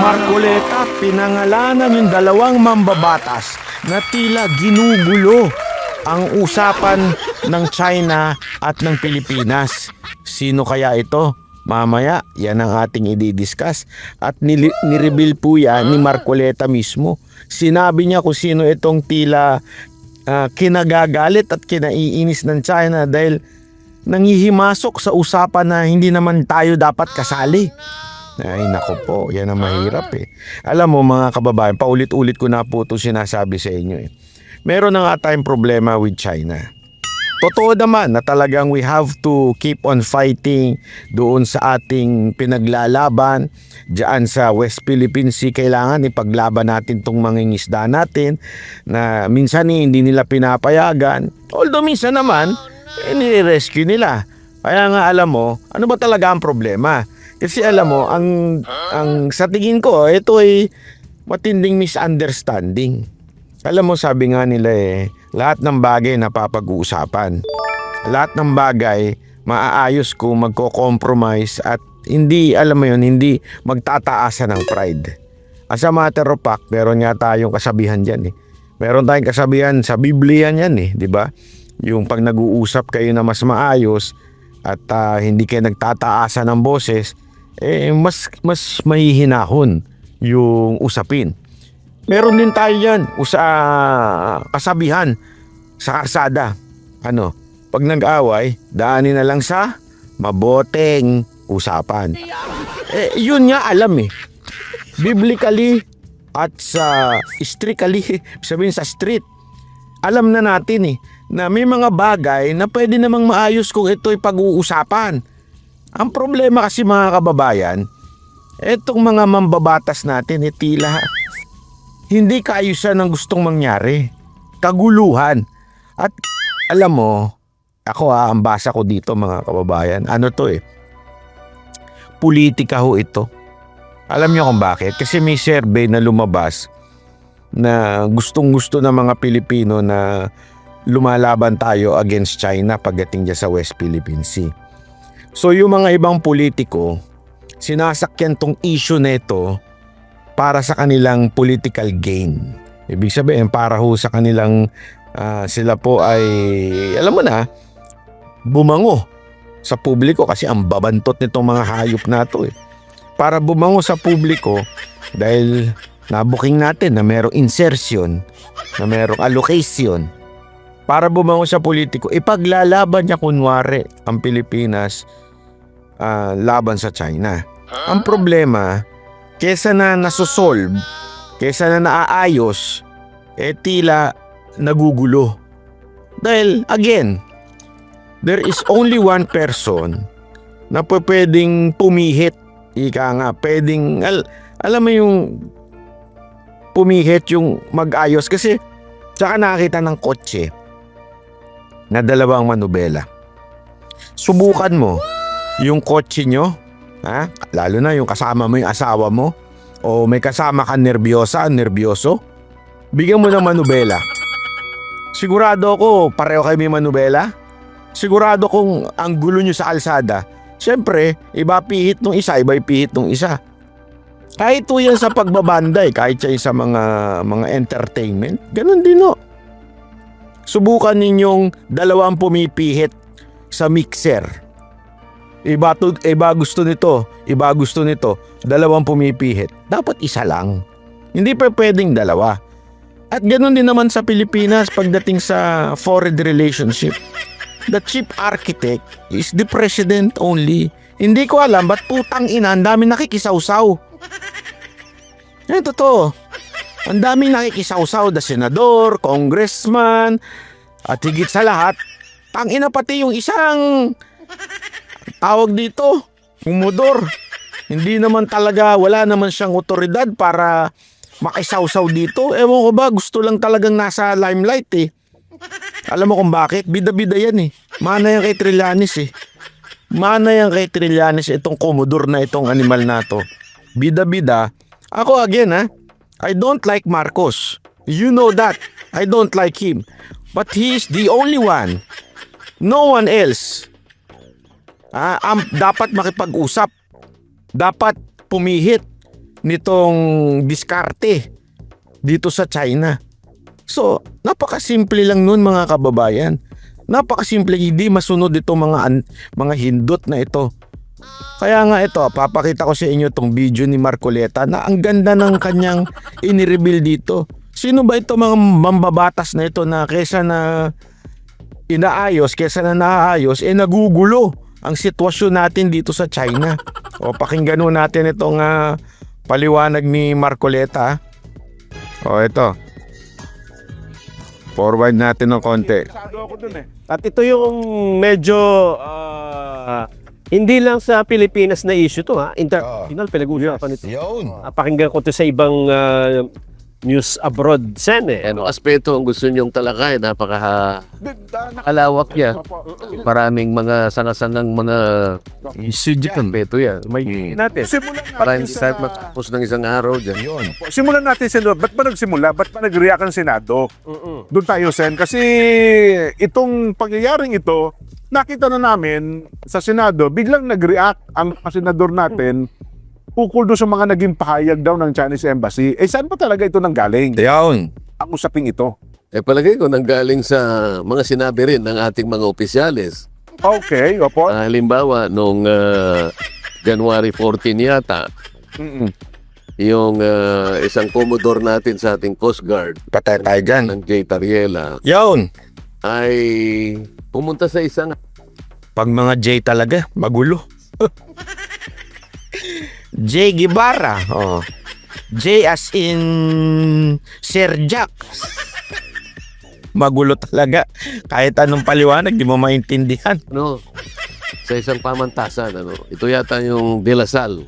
Marcoleta, pinangalanan yung dalawang mambabatas na tila ginugulo ang usapan ng China at ng Pilipinas. Sino kaya ito? Mamaya, yan ang ating i-discuss. At nireveal po yan ni Marcoleta mismo. Sinabi niya kung sino itong tila kinagagalit at kinaiinis ng China dahil nangihimasok sa usapan na hindi naman tayo dapat kasali. Ay nako po, yan ang mahirap eh. Alam mo mga kababayan, paulit-ulit ko na po ito sinasabi sa inyo eh. Meron na nga tayong problema with China. Totoo naman na talagang we have to keep on fighting doon sa ating pinaglalaban diyan sa West Philippine Sea. Kailangan ipaglaban natin tong mangingisda natin na minsan hindi nila pinapayagan. Although minsan naman, nire-rescue nila. Kaya nga alam mo, ano ba talaga ang problema? Kasi alam mo, ang sa tingin ko, ito ay matinding misunderstanding. Alam mo, sabi nga nila lahat ng bagay napapag-uusapan. Lahat ng bagay maaayos kung magko-compromise at hindi, alam mo yun, hindi magtataasan ng pride. As a matter of fact, meron nga tayong kasabihan dyan eh. Meron tayong kasabihan sa Biblia yan eh, di ba? Yung pag nag-uusap kayo na mas maayos at hindi kayo nagtataasan ng boses, mas mahihinahon yung usapin. Meron din tayo yan kasabihan sa karsada. Pag nag-away, daanin na lang sa maboteng usapan. Yun nga alam eh. Biblically at sa strictly, sabihin sa street, alam na natin na may mga bagay na pwede namang maayos kung ito'y pag-uusapan. Ang problema kasi mga kababayan, etong mga mambabatas natin tila hindi kaayusan ng gustong mangyari. Kaguluhan. At alam mo, ako ang basa ko dito mga kababayan, politika ho ito. Alam niyo kung bakit? Kasi may survey na lumabas na gustong-gusto ng mga Pilipino na lumalaban tayo against China pagdating dyan sa West Philippine Sea. So yung mga ibang politiko, sinasakyan tong issue nito para sa kanilang political gain. Ibig sabihin para ho sa kanilang sila po ay, alam mo na, bumango sa publiko kasi ang babantot nitong mga hayop na to Para bumango sa publiko dahil nabuking natin na merong insertion, na merong allocation. Para bumango sa politiko, ipaglalaban niya kunwari ang Pilipinas laban sa China. Ang problema, kesa na nasosolve, kesa na naaayos, tila nagugulo. Dahil, again, there is only one person na pwedeng pumihit. Ika nga, pwedeng, alam mo yung pumihit, yung mag-ayos. Kasi, tsaka nakakita ng kotse na dalawang manubela. Subukan mo yung kotse nyo, lalo na yung kasama mo yung asawa mo, o may kasama ka nervyoso, bigyan mo ng manubela. Sigurado ako, pareho kayo may manubela. Sigurado kung ang gulo nyo sa kalsada, siyempre, iba pihit nung isa, iba pihit nung isa. Kahit po yan sa pagbabanday, kahit siya sa mga entertainment, ganun din Subukan ninyong dalawang pumipihit sa mixer. Iba gusto nito, dalawang pumipihit. Dapat isa lang. Hindi pa pwedeng dalawa. At ganoon din naman sa Pilipinas pagdating sa foreign relationship. The chief architect is the president only. Hindi ko alam ba't putang ina, ang dami nakikisawsaw. Totoo. Ang daming nakikisawsaw, the senador, congressman, at higit sa lahat, tangina pati yung isang tawag dito, umudor. Hindi naman talaga, wala naman siyang otoridad para makisawsaw dito. Ewan ko ba, gusto lang talagang nasa limelight Alam mo kung bakit? Bida-bida yan Mana yan kay Trillanes Mana yan kay Trillanes itong komodor na itong animal na to. Bida-bida. Ako again I don't like Marcos. You know that. I don't like him. But he is the only one. No one else. Dapat makipag-usap. Dapat pumihit. nitong diskarte dito sa China. So, napakasimple lang nun mga kababayan. Napakasimple, hindi masunod itong mga hindot na ito. Kaya nga ito, papakita ko sa inyo itong video ni Marcoleta na ang ganda ng kanyang inireveal dito. Sino ba ito mga mambabatas na ito na kesa na inaayos, kesa na naayos, nagugulo ang sitwasyon natin dito sa China. O pakinggan natin itong paliwanag ni Marcoleta. O ito. Forward natin ng konti. At ito yung medyo hindi lang sa Pilipinas na issue to ha. International pinag-uusapan ito. Pakinggan ko to sa ibang news abroad sen Ano aspeto ang gusto niyong talakay? Napakalawak niya. Maraming mga sangasangang mga Issue dyan. aspeto yan. may natin. Simulan Para natin hindi sa... tayo matapos ng isang araw dyan. Simulan natin sa... Ba't ba nagsimula? Ba't ba nag-react ang Senado? Doon tayo, Sen. Kasi itong pangyayaring ito, nakita na namin sa Senado, biglang nag-react ang mga senador natin ukol doon sa mga naging pahayag daw ng Chinese Embassy. Saan pa talaga ito nanggaling? Yun. Ang usaping ito. Palagay ko nanggaling sa mga sinabi rin ng ating mga opisyales. Okay, opo. Halimbawa, noong January 14 yata, yung isang commodore natin sa ating Coast Guard, Patay tayo dyan. ng J. Tariela, Yun. ay pumunta sa isang Pag mga J talaga, magulo. J Guevara. Oh. J as in Sir Jack. Magulo talaga. Kahit anong paliwanag, di mo maintindihan. sa isang pamantasan. Ito yata yung De La Salle,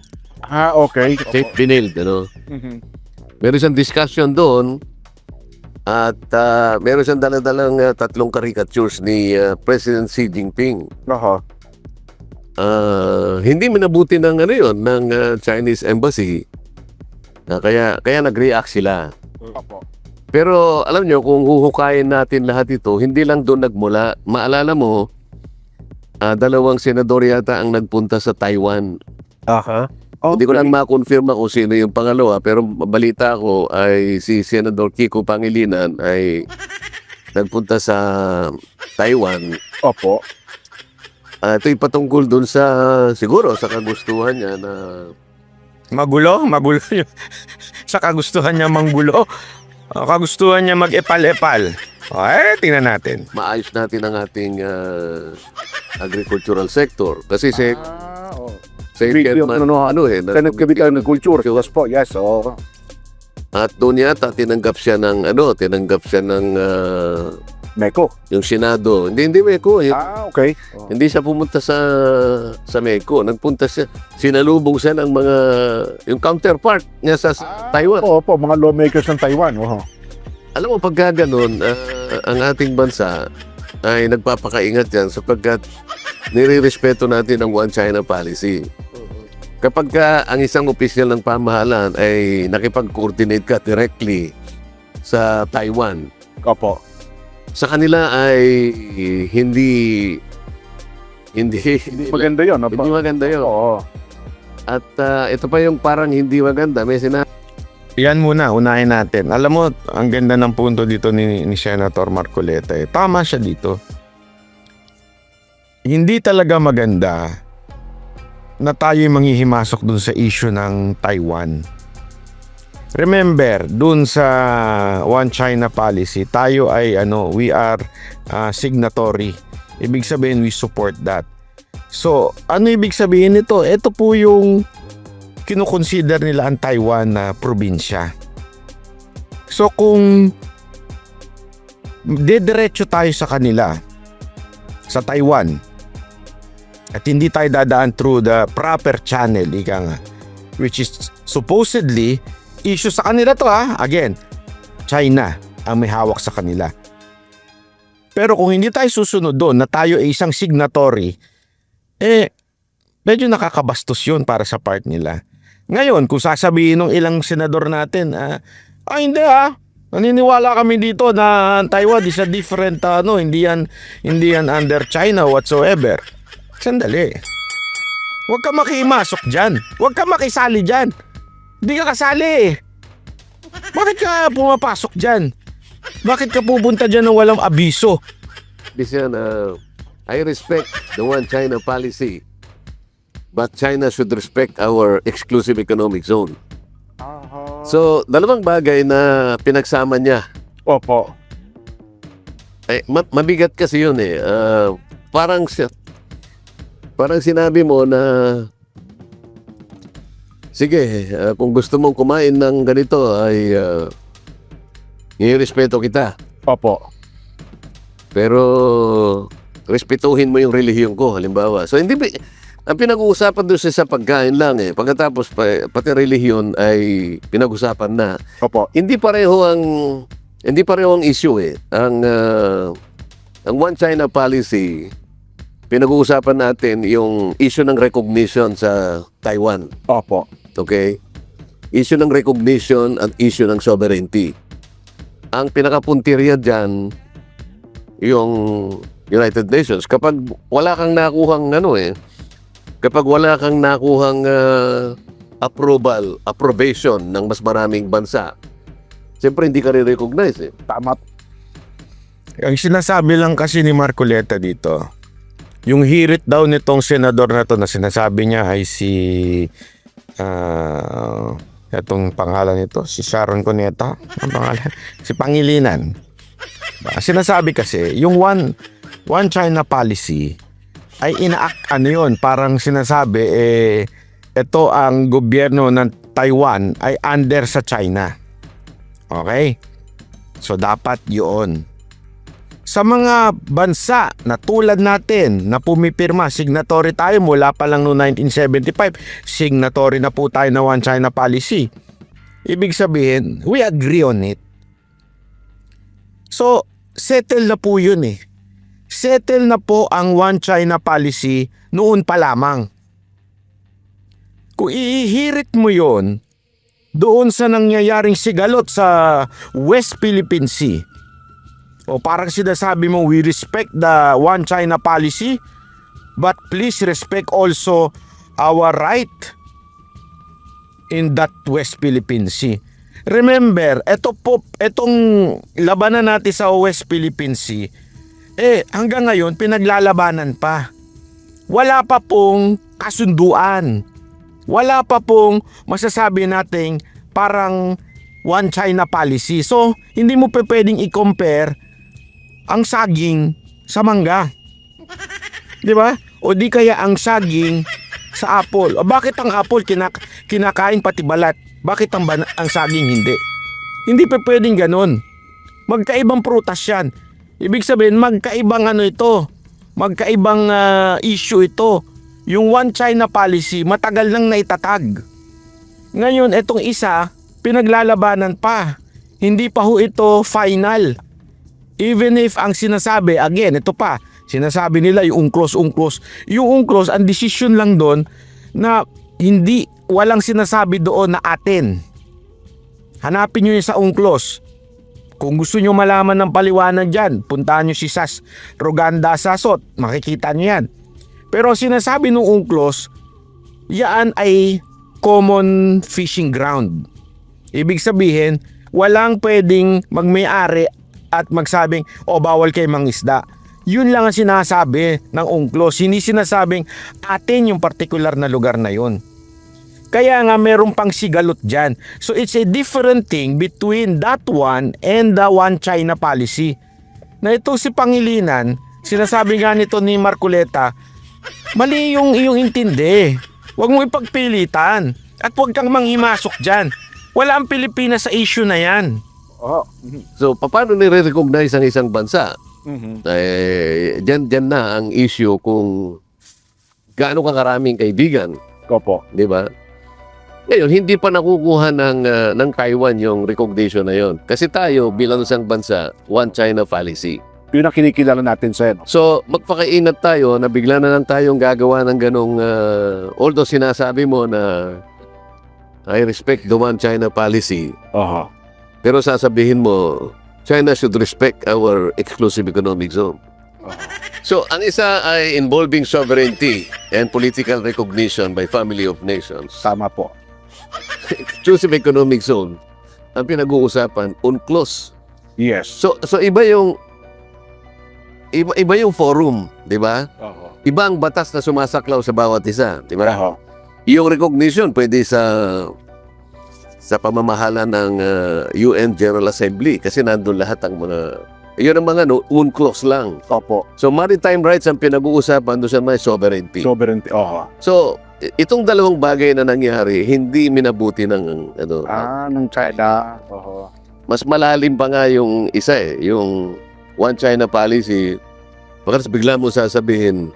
Okay. St. Benilde. Meron siyang discussion doon at meron siyang daladalang tatlong caricatures ni President Xi Jinping. Oho. Hindi minabuti ng ng Chinese Embassy. Kaya nag-react sila. Opo. Pero alam nyo, kung huhukayin natin lahat ito, hindi lang doon nagmula. Maalala mo, dalawang senador yata ang nagpunta sa Taiwan. Aha. Hindi ko lang ma-confirm kung sino yung pangalawa, pero balita ko ay si Senador Kiko Pangilinan ay nagpunta sa Taiwan. Opo. Ito'y patungkol doon sa, siguro, sa kagustuhan niya na Magulo? Magulo yun. Sa kagustuhan niya manggulo. Kagustuhan niya mag-epal-epal. Tingnan natin. maayos natin ang ating agricultural sector. Kasi sa Senate Committee on Agriculture. Yes po, yes. Oh. at doon yata tinanggap siya ng Meko. yung Senado. Hindi Meko. Okay. Hindi siya pumunta sa Meko. Nagpunta siya. Sinalubong siya ng mga yung counterpart niya sa Taiwan. Opo, mga lawmakers ng Taiwan. Oho. Alam mo, pagka ganun, ang ating bansa ay nagpapakaingat yan sapagkat nire-respeto natin ang One China policy. Kapag ang isang opisyal ng pamahalaan ay nakipag-coordinate ka directly sa Taiwan, Opo. sa kanila ay hindi Maganda yun. hindi maganda yun. Oo. At ito pa yung parang hindi maganda. May sinabi Yan muna, unahin natin. Alam mo, ang ganda ng punto dito ni Senator Marcoleta. Tama siya dito. Hindi talaga maganda na tayo'y manghihimasok dun sa issue ng Taiwan. Remember, dun sa One China policy, tayo ay we are signatory. Ibig sabihin, we support that. So, ano ibig sabihin nito? Ito po yung kinukonsider nila ang Taiwan na probinsya. So kung dediretso tayo sa kanila, sa Taiwan, at hindi tayo dadaan through the proper channel, ika nga, which is supposedly issue sa kanila to again, China ang may hawak sa kanila. Pero kung hindi tayo susunod doon na tayo ay isang signatory, medyo nakakabastos yun para sa part nila. Ngayon, kung sasabihin ng ilang senador natin, hindi naniniwala kami dito na Taiwan is a different, hindi yan under China whatsoever. Sandali. Huwag ka makimasok dyan. Huwag ka makisali dyan. Di ka kasali eh. Bakit ka pumapasok dyan? Bakit ka pupunta dyan ng walang abiso? Bisan, I respect the One China policy, but China should respect our exclusive economic zone. So, dalawang bagay na pinagsama niya. Opo. Mabigat kasi yun eh. Parang sinabi mo na, sige, kung gusto mong kumain ng ganito ay irespeto kita. Opo. Pero respetuhin mo yung relihiyon ko, halimbawa. So, ang pinag-uusapan doon sa pagkain lang eh. Pagkatapos, pati relihiyon ay pinag-usapan na. Opo. Hindi pareho ang issue eh. Ang One China policy, pinag-uusapan natin yung issue ng recognition sa Taiwan. Opo. Okay? Issue ng recognition at issue ng sovereignty. Ang pinakapuntirya dyan, yung United Nations. Kapag wala kang nakuhang kapag wala kang nakuhang approbation ng mas maraming bansa, siyempre hindi ka re-recognize eh. Tama. Ang sinasabi lang kasi ni Marcoleta dito, yung hirit daw nitong senador na to na sinasabi niya ay si itong pangalan nito, si Sharon Cuneta, ang pangalan, si Pangilinan. Sinasabi kasi, yung One China policy ay parang sinasabi, ito ang gobyerno ng Taiwan ay under sa China. Okay? So, dapat yun. Sa mga bansa na tulad natin na pumipirma, signatory tayo mula pa lang noong 1975, signatory na po tayo na One China policy. Ibig sabihin, we agree on it. So, settle na po yun eh. Settle na po ang One China policy noon pa lamang. Kung ihirit mo yon doon sa nangyayaring sigalot sa West Philippine Sea, o parang sinasabi mo, we respect the One China policy, but please respect also our right in that West Philippine Sea. Remember, etong labanan natin sa West Philippine Sea, hanggang ngayon pinaglalabanan pa. Wala pa pong kasunduan. Wala pa pong masasabi nating parang One China policy. So, hindi mo pwedeng i-compare ang saging sa mangga. Di ba? O di kaya ang saging sa apple. O bakit ang apple kinakain pati balat? Bakit ang saging hindi? Hindi pa pwedeng ganun. Magkaibang prutas yan. Ibig sabihin, magkaibang magkaibang issue ito. Yung One China policy, matagal nang naitatag. Ngayon, etong isa, pinaglalabanan pa. Hindi pa ho ito final. Even if ang sinasabi, again, ito pa, sinasabi nila yung UNCLOS. Yung UNCLOS, ang decision lang doon na walang sinasabi doon na atin. Hanapin nyo yun sa UNCLOS. Kung gusto nyo malaman ng paliwanag dyan, puntahan nyo si Sas Roganda Sasot. Makikita nyo yan. Pero sinasabi ng UNCLOS, yan ay common fishing ground. Ibig sabihin, walang pwedeng magmay-ari at magsabing, bawal kayo mangisda. Yun lang ang sinasabi ng UNCLOS. Hindi sinasabing atin yung particular na lugar na yun. Kaya nga meron pang sigalot dyan. So it's a different thing between that one and the One China policy. Na ito si Pangilinan, sinasabi nga nito ni Marcoleta, mali yung iyong intindi. Huwag mo ipagpilitan. At huwag kang manghimasok dyan. Wala ang Pilipinas sa issue na yan. Oh. So, paano nire-recognize ang isang bansa? Diyan na ang issue kung gaano ka karaming kaibigan. Opo. Di ba? Ngayon, hindi pa nakukuha ng Taiwan yung recognition na yon. Kasi tayo, bilang isang bansa, One China policy. Yun ang kinikilala natin, Sen. So, magpakaingat tayo na bigla na lang tayong gagawa ng ganong, although sinasabi mo na I respect the One China policy, Aha. pero sasabihin mo, China should respect our exclusive economic zone. So, ang isa ay involving sovereignty and political recognition by family of nations. Tama po. exclusive economic zone, ang pinag-uusapan, UNCLOS. Yes. So iba yung forum, di ba? Iba ang batas na sumasaklaw sa bawat isa, di ba? Yung recognition pwede sa pamamahala ng UN General Assembly kasi nandun lahat ang mga yun ang mga UNCLOS lang. Opo. So maritime rights ang pinag-uusapan doon sa may sovereignty. Sovereignty. So itong dalawang bagay na nangyari hindi minabuti ng Ng China. mas malalim pa nga yung isa yung One China policy. Baka bigla mo sasabihin,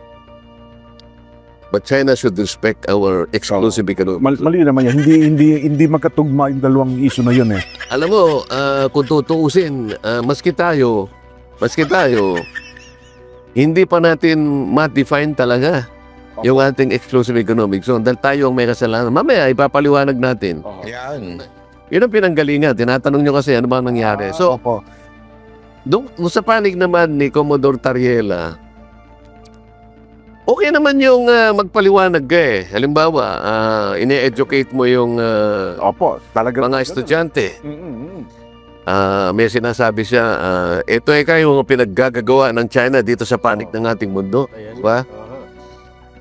but China should respect our exclusive economic. Mali naman yan. Hindi magkatugma yung dalawang issue na yun eh. Alam mo, kung tutuusin, maski tayo, hindi pa natin ma-define talaga yung ating exclusive economic zone dahil tayo ang may kasalanan. Mamaya, ipapaliwanag natin. Yan. Yun ang pinanggalingan. Tinatanong nyo kasi ano ba ang nangyari. So, Opo. doon sa panig naman ni Commodore Tariela, okay naman yung magpaliwanag ka eh. Halimbawa, ine-educate mo yung Opo. Talaga. mga estudyante. Mm-mm. May sinasabi siya, ito ay kayo ang pinaggagawa ng China dito sa panig ng ating mundo. Diba?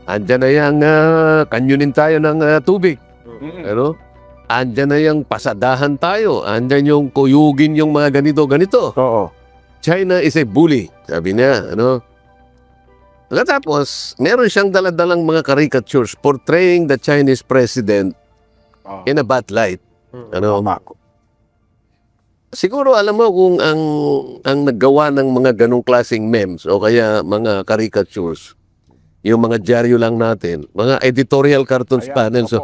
Andyan na yung kanyunin tayo ng tubig. Ano? Andyan na yung pasadahan tayo. Andyan yung kuyugin yung mga ganito. Oo. China is a bully. Sabi niya, ano? Tapos, meron siyang daladalang mga caricatures portraying the Chinese president in a bad light. Ano? Siguro alam mo kung ang naggawa ng mga ganong klaseng memes o kaya mga caricatures, yung mga dyaryo lang natin, mga editorial cartoons panel. So,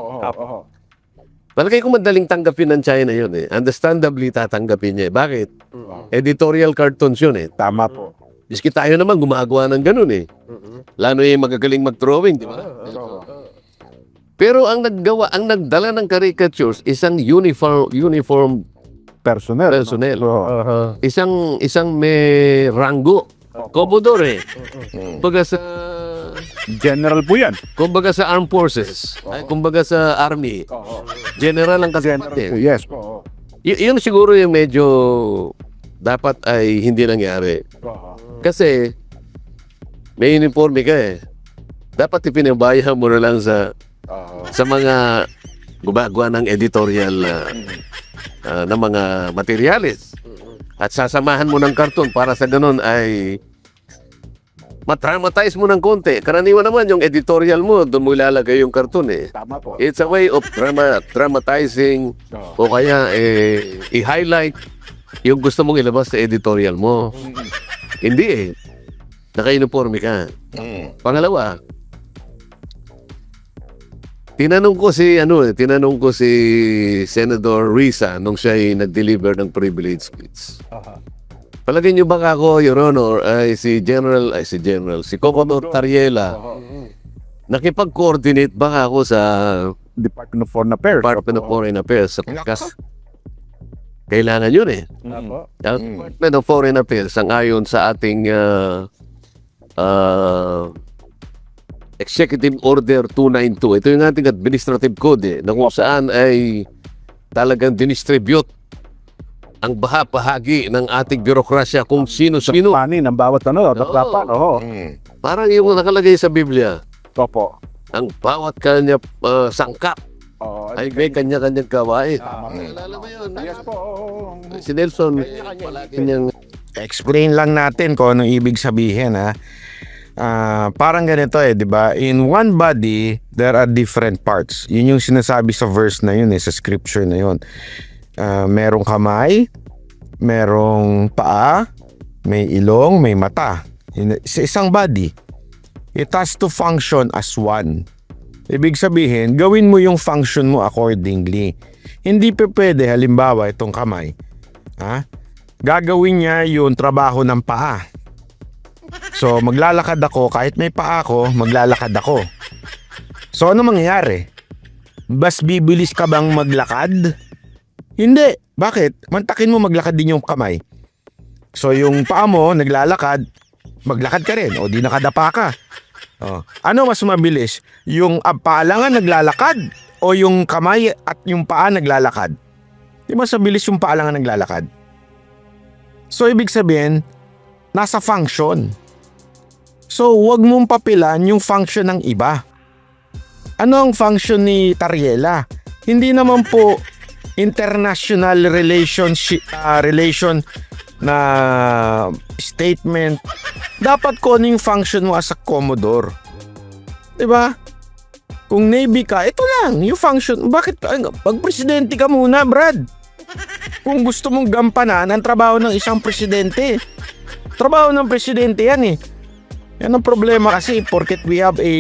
palagay ko madaling tanggapin ng China yun eh. Understandably tatanggapin niya. Bakit? Editorial cartoons yun eh. Tama po. Miski tayo naman gumagawa ng ganun eh. Lalo yung magagaling mag-drawing, di ba? Pero ang nagdala ng caricatures, isang uniform Personnel. Oo. Isang may ranggo. Commodore eh. Kumbaga sa General sa armed forces. Ay, kumbaga sa army. General ang kasi. Yes po. Yun siguro yung medyo dapat ay hindi nangyari. Kasi may uniforme ka eh. Dapat ipinabayaan mo na lang sa mga gumagawa ng editorial na mga materyales. At sasamahan mo ng karton para sa ganun ay matraumatize mo ng konti. Karaniwan naman yung editorial mo, doon mo ilalagay yung karton eh. Tama po. It's a way of dramatizing o kaya i-highlight yung gusto mong ilabas sa editorial mo. Hindi eh. Naka-uniforme ka. Pangalawa, tinanong ko si Senator Risa nung siya ay nag-deliver ng privilege speech. Palagay niyo ba ako, Your Honor, ay si Commodore Tariela, nakipag-coordinate ba ako sa Department of Foreign Affairs. Department of Foreign Affairs? Kailangan yun eh. Ang Department of Foreign Affairs, ang ayon sa ating Executive Order 292. Ito yung ating administrative code na kung saan ay talagang dinistribute ang bahagi ng ating birokrasya kung sino-sino. Panin ng bawat dapat. Parang yung nakalagay sa Biblia, Opo. ang bawat kanya sangkap ay may kanya-kanyang gawain. Naalala mo yun? Yes po. Si Nelson, kanyang Explain lang natin kung anong ibig sabihin ha. Parang ganito eh, di ba? In one body, there are different parts. Yun yung sinasabi sa verse na yun sa scripture na yun. Merong kamay, merong paa, may ilong, may mata. Sa isang body, it has to function as one. Ibig sabihin, gawin mo yung function mo accordingly. Hindi pa pwede, halimbawa, itong kamay. Gagawin niya yung trabaho ng paa. So, maglalakad ako, kahit may paa ako, maglalakad ako. So, ano mangyayari? Bas bibilis ka bang maglakad? Hindi. Bakit? Mantakin mo maglakad din yung kamay. So, yung paa mo, naglalakad, maglakad ka rin. O, di nakadapa ka. Ano mas mabilis? Yung paa lang ang naglalakad o yung kamay at yung paa naglalakad. Di ba sa bilis yung paa lang ang naglalakad? So ibig sabihin, nasa function. So wag mong papilan yung function ng iba. Ano ang function ni Tariela? Hindi naman po international relation na statement. Dapat ko ano yung function mo as a Commodore. Diba? Kung Navy ka, ito lang, yung function. Bakit? Pag-presidente ka muna, Brad. Kung gusto mong gampanan ang trabaho ng isang presidente. Trabaho ng presidente yan eh. Yan ang problema kasi porket we have a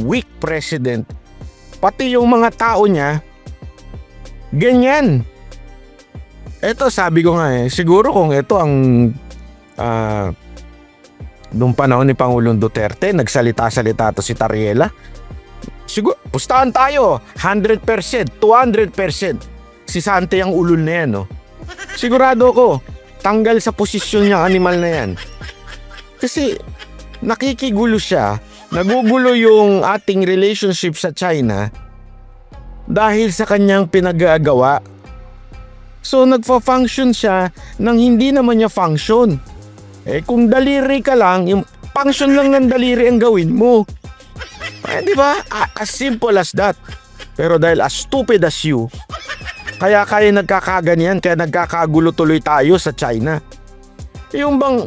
weak president. Pati yung mga tao niya, ganyan. Ito sabi ko nga eh, siguro kung ito ang nung panahon ni Pangulong Duterte, nagsalita-salita to si Tariela. Siguro, pustahan tayo, 100%, 200%. Si Sante ang ulol na yan, no? Sigurado ko, tanggal sa posisyon niya animal na yan. Kasi, nakikigulo siya, nagugulo yung ating relationship sa China dahil sa kanyang pinagagawa. So, nagfa-function siya nang hindi naman niya function. Eh, kung daliri ka lang, yung function lang ng daliri ang gawin mo. Eh, di ba? As simple as that. Pero dahil as stupid as you, kaya nagkakaganyan, kaya nagkakagulo tuloy tayo sa China. Yung bang,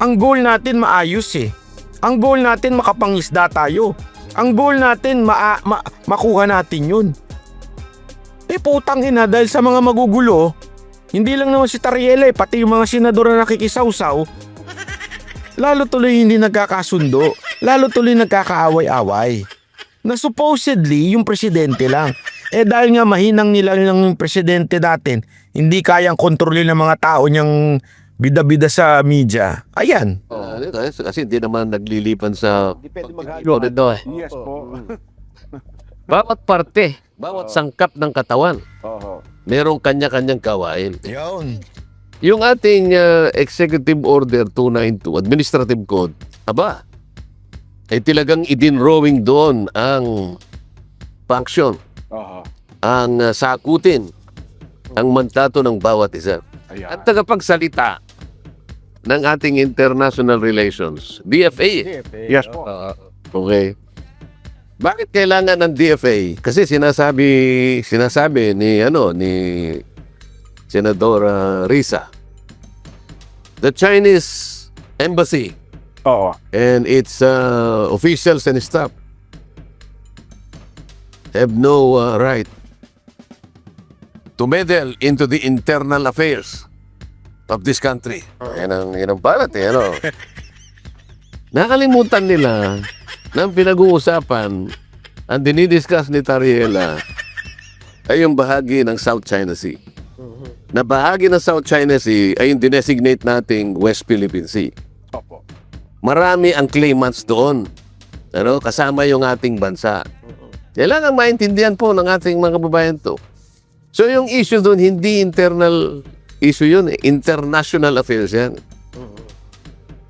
ang goal natin maayos eh. Ang goal natin makapangisda tayo. Ang goal natin makuha natin yun. Eh putang ina, dahil sa mga magugulo, hindi lang naman si Tariela eh, pati yung mga senador na nakikisawsaw, lalo tuloy hindi nagkakasundo, lalo tuloy nagkakaaway-away. Na supposedly yung presidente lang. Eh dahil nga mahinang nila ng presidente natin, hindi kayang kontrolin ng mga tao niyang bida-bida sa media. Ayan. Kasi hindi naman naglilipan sa Depende Yes po. bawat parte, bawat sangkap ng katawan. Oo. Merong kanya-kanyang gawain. Yun. Yung ating Executive Order 292, Administrative Code, aba, ay talagang idinrawing doon ang function, Oo. ang sakutin, ang mandato ng bawat isa. Ayan. At tagapagsalita ng ating international relations, DFA. Yes po. Okay. Bakit kailangan ng DFA? Kasi sinasabi ni Senador Risa, the Chinese embassy Oo. and its officials and staff have no right to meddle into the internal affairs of this country. Yan ang balat eh, ano? Nakalimutan nila na pinag-uusapan, ang dinidiscuss ni Tariela ay yung bahagi ng South China Sea. Na bahagi ng South China Sea ay yung dinesignate nating West Philippine Sea. Opo. Marami ang claimants doon. Ano, kasama yung ating bansa. Kailangan maintindihan po ng ating mga kababayan to. So yung issue doon, hindi internal issue yun, international affairs yan.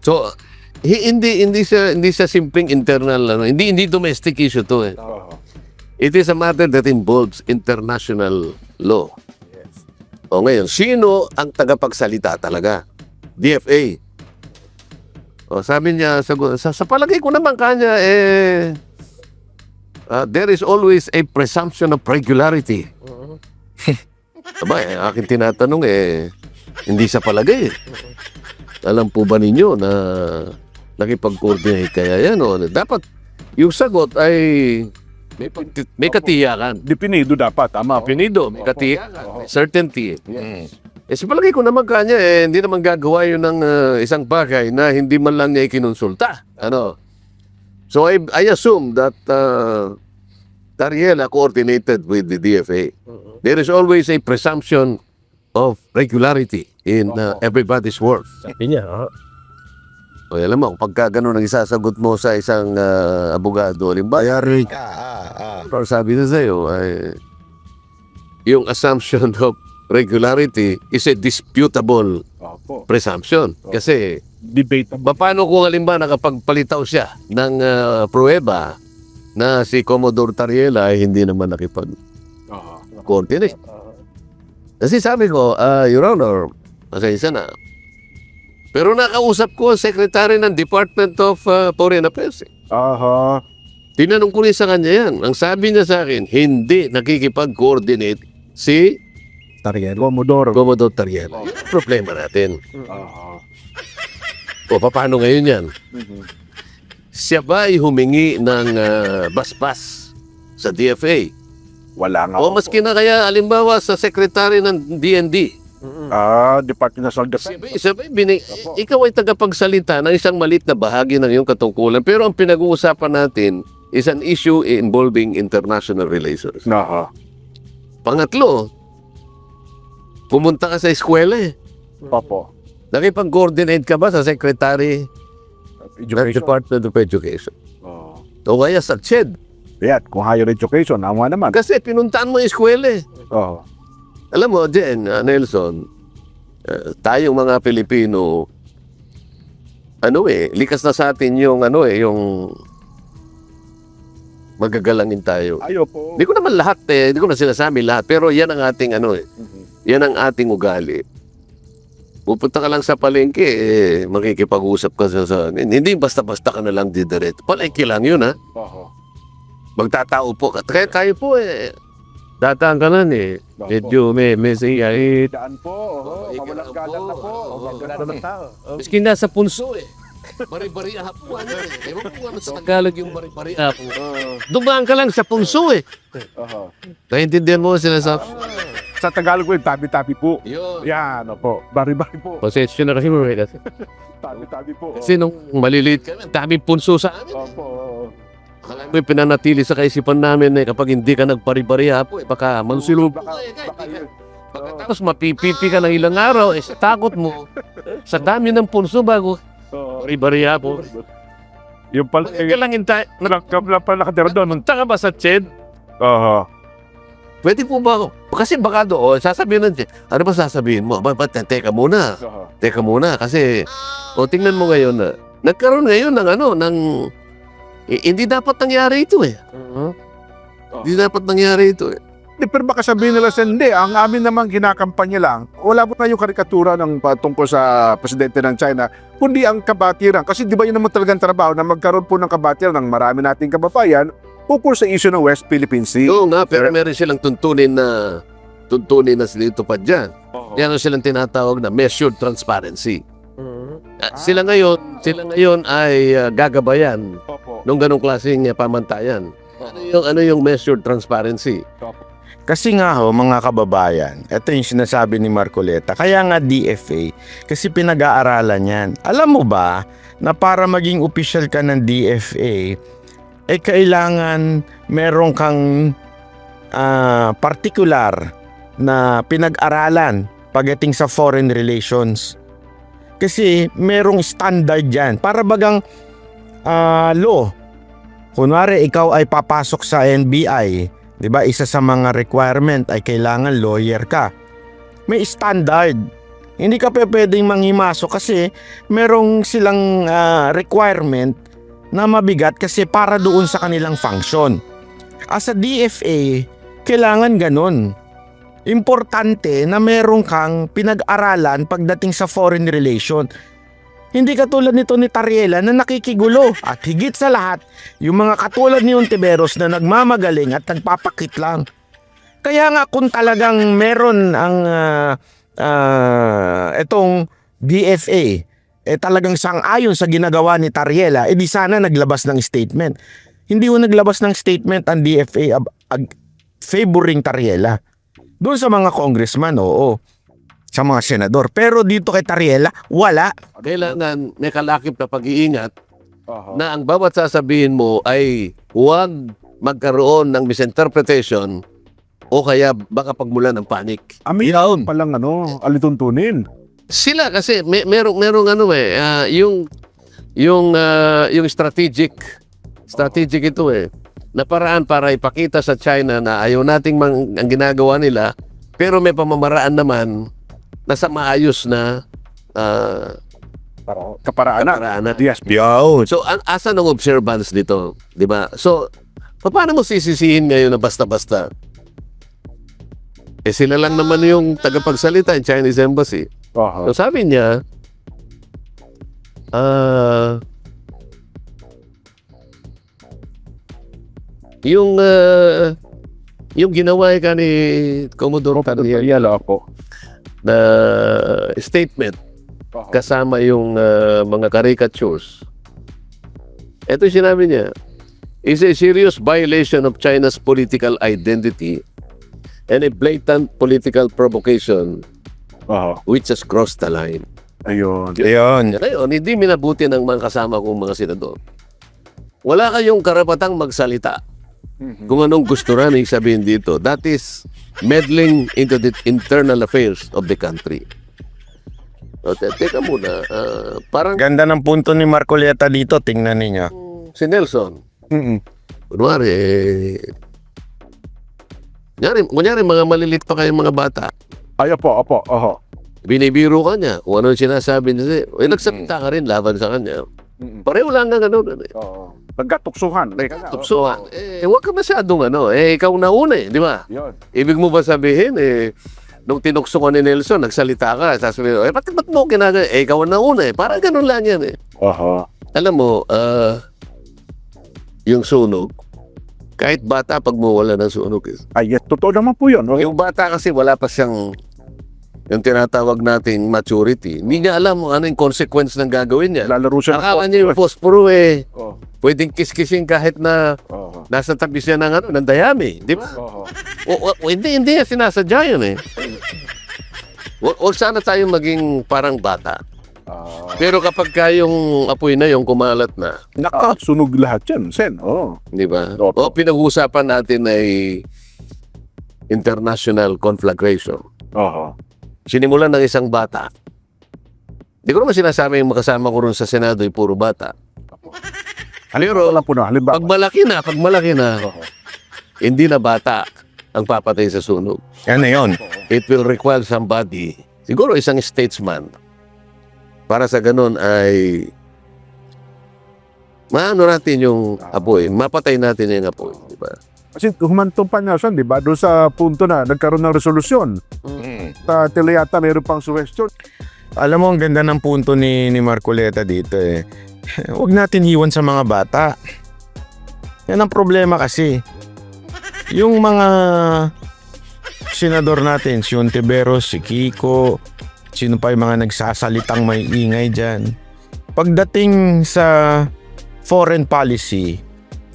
So, hindi siya simpleng internal, hindi domestic issue to eh. Oo. It is a matter that involves international law. O ngayon, sino ang tagapagsalita talaga? DFA. O sabi niya, sa palagay ko naman kanya, there is always a presumption of regularity. Aba, aking tinatanong hindi sa palagay eh. Alam po ba ninyo na nakipag-coordinate kaya yan? O, dapat yung sagot ay may katiyakan. Dipinido dapat, tama po. Pinido, may katiyakan, may certainty. Sa palagay ko naman kanya, hindi naman gagawa yun ng isang bagay na hindi man lang niya ikinonsulta. Ano? So I assume that Tariela coordinated with the DFA. There is always a presumption of regularity in everybody's work. Sabi niya, O, alam mo, pagka gano'n ang isasagot mo sa isang abogado, halimbawa, pero sabi na sa'yo, ay, yung assumption of regularity is a disputable Opo. presumption. Kasi, Debate. paano kung halimbawa nakapagpalitaw siya ng pruweba na si Commodore Tariela ay hindi naman nakipag-coordinate. Kasi sabi ko, Your Honor, pasensya na. Pero nakausap ko ang Secretary ng Department of Foreign Affairs. Aha. Tinanong ko rin sa kanya yan. Ang sabi niya sa akin, hindi nakikipag-coordinate si Commodore. Commodore Tariela. Yun ang problema natin. Aha. O, paano ngayon yan? Siya ba ay humingi ng basbas sa DFA? Wala nga. O maski na kaya, alimbawa, sa Secretary ng DND. Department of Defense. Ikaw ay tagapagsalita ng isang malit na bahagi ng iyong katungkulan. Pero ang pinag-uusapan natin is an issue involving international relations. Aha. Pangatlo, pumunta ka sa eskwela eh. Opo. Nakipag-coordinate ka ba sa Secretary ng Department of Education? Oh. O kaya sa CHED? Yan, kung higher education, ama naman. Kasi pinuntaan mo yung eskwela eh. Oo. Alam mo, Jen, Nelson, tayong mga Pilipino, likas na sa atin yung magagalangin tayo. Ayo po. Hindi ko naman lahat hindi ko na sinasabi lahat, pero yan ang ating yan ang ating ugali. Pupunta ka lang sa palengke, makikipag-usap ka sa hindi basta-basta ka na lang didiretso. Palengke lang yun, ha? Oo. Magtatao po ka. Kaya tayo po, dataan ka na, medyo may siyahit. Daan po. Oo. Mawalang galang na po. Wala naman tao. Miski nasa punso Bari-bari apo. Ewan ko ano sa Tagalog yung bari-bari apo. Dumaan ka lang sa punso Oo. Naintindihan mo ang sinasabi? Sa Tagalog po, tabi-tabi po. Yun. Yan, opo. Bari-bari po. Pasensya na kasi mo. Tabi-tabi po. Kasi nung maliliit kami, daming punso sa amin. Opo. Alam mo, pinanatili sa kaisipan namin kapag hindi ka nagpari-bari apo, baka mansilub. Baka yun. Pagkatapos mapipipi ka ng ilang araw, sa takot mo, sa dami ng punso bago, Oo. bari-bari apo. Yung pala, Kailangan tayo, pala nakatira doon. punta ka ba sa CHED? Oo. Pwede po ba ako? Kasi baka doon, sasabihin ng CHED, ano ba sasabihin mo? Teka muna. Teka muna, kasi, tingnan mo ngayon na, nagkaroon ngayon ng hindi dapat nangyari ito Hindi dapat nangyari ito Pero baka sabihin nila sa hindi, ang amin naman kinakampanya lang, wala po tayong karikatura ng patungkol sa presidente ng China, kundi ang kabatiran. Kasi di ba yun naman talagang trabaho na magkaroon po ng kabatiran ng marami nating kababayan ukol sa issue ng West Philippine Sea. Oo nga, pero meron silang tuntunin na dito pa dyan. Yan ang silang tinatawag na measured transparency. Sila ngayon ay gagabayan nung ganong klaseng pamantayan. Ano yung measured transparency? Kasi nga mga kababayan, ito yung sinasabi ni Marcoleta, kaya nga DFA, kasi pinag-aaralan yan. Alam mo ba na para maging official ka ng DFA, kailangan meron kang particular na pinag-aralan pagdating sa foreign relations. Kasi merong standard dyan. Para bagang law. Kunwari, ikaw ay papasok sa NBI. Diba? Isa sa mga requirement ay kailangan lawyer ka. May standard. Hindi ka pwedeng manghimasok kasi merong silang requirement na mabigat kasi para doon sa kanilang function. As a DFA, kailangan ganun. Importante na meron kang pinag-aralan pagdating sa foreign relation. Hindi katulad nito ni Tariela na nakikigulo at higit sa lahat, yung mga katulad ni Ontiveros na nagmamagaling at nagpapakit lang. Kaya nga kung talagang meron ang itong DFA, talagang sang-ayon sa ginagawa ni Tariela, di sana naglabas ng statement. Hindi ko naglabas ng statement ang DFA favoring Tariela. Doon sa mga congressman, oo. Sa mga senador. Pero dito kay Tariela, wala. Kailangan may kalakip na pag-iingat na ang bawat sasabihin mo ay huwag magkaroon ng misinterpretation o kaya baka pagmulan ng panic. Amin palang alituntunin. Sila kasi merong yung strategic ito na paraan para ipakita sa China na ayaw nating ang ginagawa nila, pero may pamamaraan naman na sa maayos na Kaparaanan. kaparaanan. Yes. Yun. So, asan ang observance dito? Di ba? So, Paano mo sisisihin ngayon na basta-basta? Sila lang naman yung tagapagsalita ng Chinese Embassy. Oho. So sabi niya, yung ginawa ka ni Commodore Carniel Opo. na statement Oho. kasama yung mga caricatures. Ito yung sinabi niya, is a serious violation of China's political identity and a blatant political provocation Oho. which has crossed the line. Ayun. Ayun. Ngayon, hindi minabuti ng mga kasama kong mga senador. Wala kayong karapatang magsalita kung anong gusto namin sabihin dito. That is meddling into the internal affairs of the country. O, teka muna, parang Ganda ng punto ni Marcoleta dito, tingnan ninyo. si Nelson, Mm-mm. kunwari, kunyari mga malilit pa kayong mga bata, Ay, opo. Oho. binibiro ka niya, kung ano yung sinasabi niya, nagsalita ka rin laban sa kanya. Pareho lang nga gano'n. Oo. Nagkatuksuhan. So, huwag ka masyadong ikaw na una di ba? Yun. Ibig mo ba sabihin, nung tinukso ko ni Nelson, nagsalita ka, sasabihin, ba't mo kinagano? Ikaw na una Parang ganun lang yan Oho. Alam mo, yung sunog, kahit bata pag mawala ng sunog. Ay, yes, totoo naman po yun. Yung bata kasi wala pa siyang yung tinatawag nating maturity. Hindi niya alam kung ano yung consequence ng gagawin niya. Lalaro siya ng Akala niya yung posporo Oh. pwedeng kiss-kissin kahit na Oho. nasa tabi siya ng dayami. Di ba? Oho. Hindi niya sinasadya yun Huwag sana tayong maging parang bata. Pero kapag yung apoy na yung kumalat na, Nakasunog lahat yan, Sen. Oh. di ba? Opo. O pinag-uusapan natin ay international conflagration. Oho. Sinimulan ng isang bata. Hindi ko naman sinasabi yung makasama ko rin sa Senado ay puro bata. Pero Wala po na. Halimbawa. pag malaki na, hindi na bata ang papatay sa sunog. Ano yun? It will require somebody, siguro isang statesman, para sa ganun ay maano natin yung apoy, mapatay natin yung apoy, di ba? Kasi humantong pa nga siya, di ba? Doon sa punto na nagkaroon ng resolusyon. Tila yata mayroon pang suggestion. Alam mo, ang ganda ng punto ni Marcoleta dito Huwag natin iwan sa mga bata. Yan ang problema kasi. Yung mga senador natin, si Ontiveros, si Kiko, sino pa yung mga nagsasalitang may ingay dyan. Pagdating sa foreign policy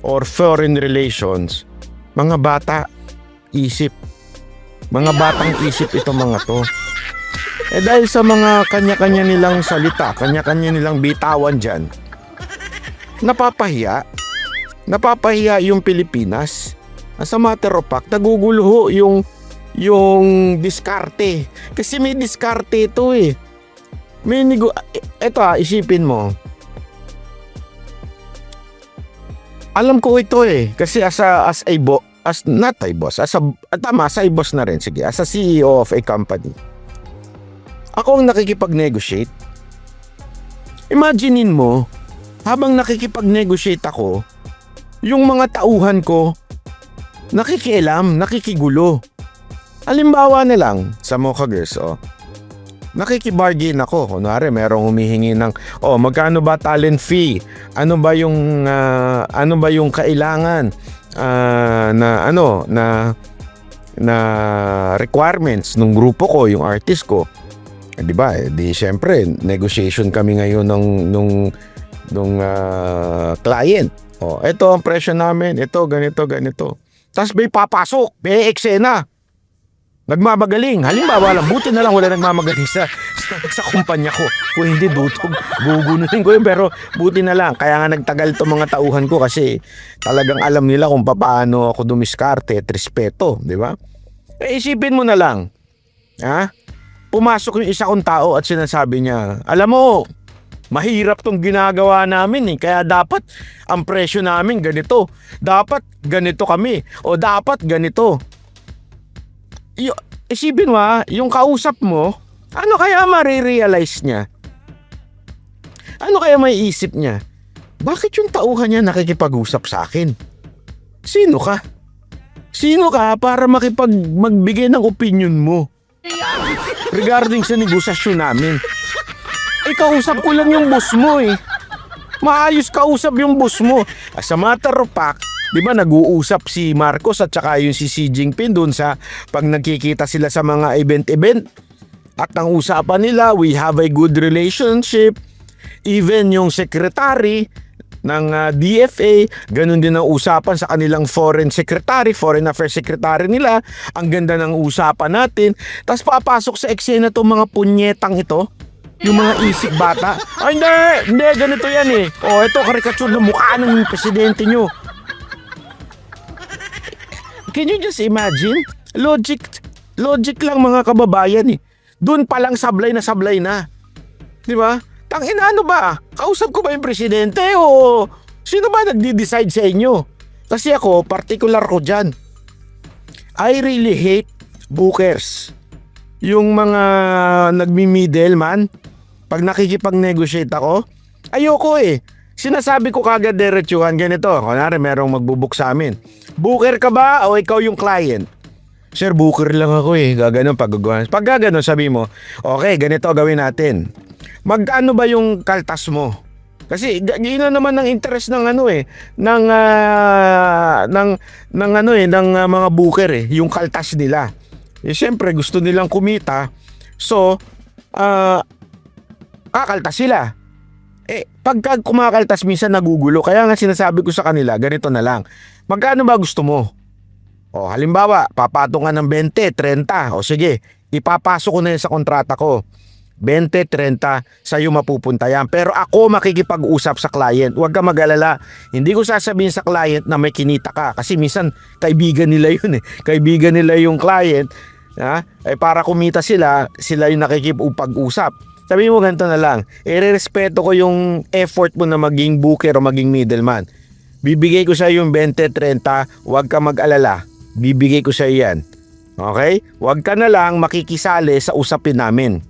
or foreign relations, mga bata, isip. Mga batang isip itong mga to. Dahil sa mga kanya-kanya nilang salita, kanya-kanya nilang bitawan dyan, napapahiya. Napapahiya yung Pilipinas. As a matter of fact, nagugulo yung diskarte. Kasi may diskarte ito Ito isipin mo. Alam ko ito kasi as a boss na rin, sige, as a CEO of a company. Ako ang nakikipag-negotiate. Imaginein mo, habang nakikipag-negotiate ako, yung mga tauhan ko, nakikialam, nakikigulo. Halimbawa na lang, sa Mocha Girls, nakikibargain ako. Kunwari, merong humihingi ng, magkano ba talent fee? Ano ba yung kailangan na requirements ng grupo ko, yung artist ko? Di ba? Di syempre, negotiation kami ngayon nung client. Ito ang presyo namin, ito ganito. Tapos may papasok, may eksena. Nagmamagaling. Halimbawa lang, buti na lang wala nagmamagaling sa kumpanya ko. Kung hindi, dutog. Gugununin ko yun. Pero buti na lang. Kaya nga nagtagal itong mga tauhan ko kasi talagang alam nila kung paano ako dumiskarte at respeto. Di ba? Isipin mo na lang. Pumasok yung isa kong tao at sinasabi niya, alam mo, mahirap tong ginagawa namin kaya dapat ang presyo namin ganito. Dapat ganito kami. O dapat ganito. Isipin mo yung kausap mo, ano kaya marirealize niya? Ano kaya may isip niya? Bakit yung tauhan niya nakikipag-usap sa akin? Sino ka? Sino ka para magbigay ng opinion mo regarding sa negosasyon namin? Kausap ko lang yung boss mo eh. Maayos kausap yung boss mo. As a matter of fact, di ba nag-uusap si Marcos at saka yung si Xi Jinping doon sa pag nagkikita sila sa mga event-event. At ang usapan nila, we have a good relationship. Even yung secretary ng DFA, ganun din ang usapan sa kanilang foreign affairs secretary nila. Ang ganda ng usapan natin. Tapos papasok sa eksena itong mga punyetang ito. Yung mga isip bata. Ay, hindi, ganito yan eh. Ito, karikatsyon na mukha ng presidente nyo. Can you just imagine? Logic lang mga kababayan eh. Doon pa lang sablay na. Di ba? Tangina, ano ba? Kausap ko ba yung presidente o sino ba nagdi-decide sa inyo? Kasi ako, particular ko dyan. I really hate bookers. Yung mga nagmi-middleman, pag nakikipag-negotiate ako, ayoko eh. Sinasabi ko kagad diretsuhan ganito. Kunwari merong magbubuk sa amin. Booker ka ba o ikaw yung client? Sir, booker lang ako eh. Gaganon pag gaganon, sabi mo, okay, ganito gawin natin. Magkano ba yung kaltas mo? Kasi yun na naman ang interest ng ng mga booker eh, yung kaltas nila. Siyempre gusto nilang kumita. So, kakaltas sila. Pagka kumakaltas minsan nagugulo. Kaya nga sinasabi ko sa kanila, ganito na lang. Magkano ba gusto mo? Halimbawa, papatong ka ng 20, 30. Sige, ipapasok ko na yun sa kontrata ko. 20, 30, sa'yo mapupunta yan. Pero ako makikipag-usap sa client. Huwag ka mag-alala. Hindi ko sasabihin sa client na may kinita ka. Kasi minsan, kaibigan nila yun eh. Kaibigan nila yung client. Para kumita sila yung nakikipag-usap. Sabi mo ganito na lang, irerespeto ko yung effort mo na maging booker o maging middleman. Bibigay ko sa yung 20, 30, huwag ka mag-alala. Bibigay ko sa yan. Okay? Huwag ka na lang makikisali sa usapin namin.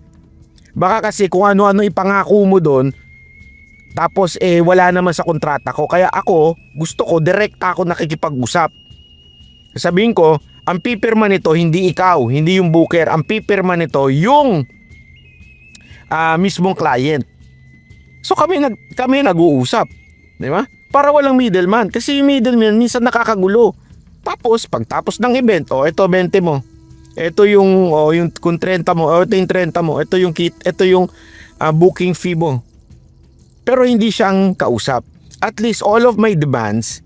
Baka kasi kung ano-ano ipangako mo doon, tapos wala naman sa kontrata ko. Kaya ako, gusto ko, direkta ako nakikipag-usap. Sabihin ko, ang pipirma nito, hindi ikaw, hindi yung booker. Ang pipirma nito, yung mismong client. So kami nag-uusap. Di ba? Para walang middleman. Kasi yung middleman minsan nakakagulo. Tapos, pagtapos ng event, ito 20 mo. Ito yung kung 30 mo, ito yung 30 mo, ito yung kit, ito yung booking fee mo. Pero hindi siyang kausap. At least all of my demands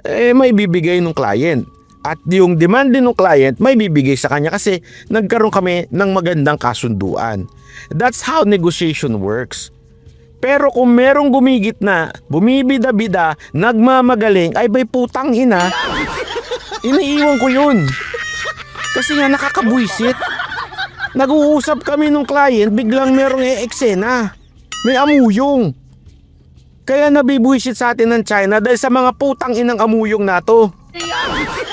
may bibigay ng client. At yung demand din ng client may bibigay sa kanya kasi nagkaroon kami ng magandang kasunduan. That's how negotiation works. Pero kung merong gumigit na, bumibida-bida, nagmamagaling, ay bay putang ina, iniiwan ko yun. Kasi nga nakakabwisit. Nag-uusap kami ng client, biglang merong eksena. May amuyong. Kaya nabibwisit sa atin ng China dahil sa mga putang inang amuyong na to.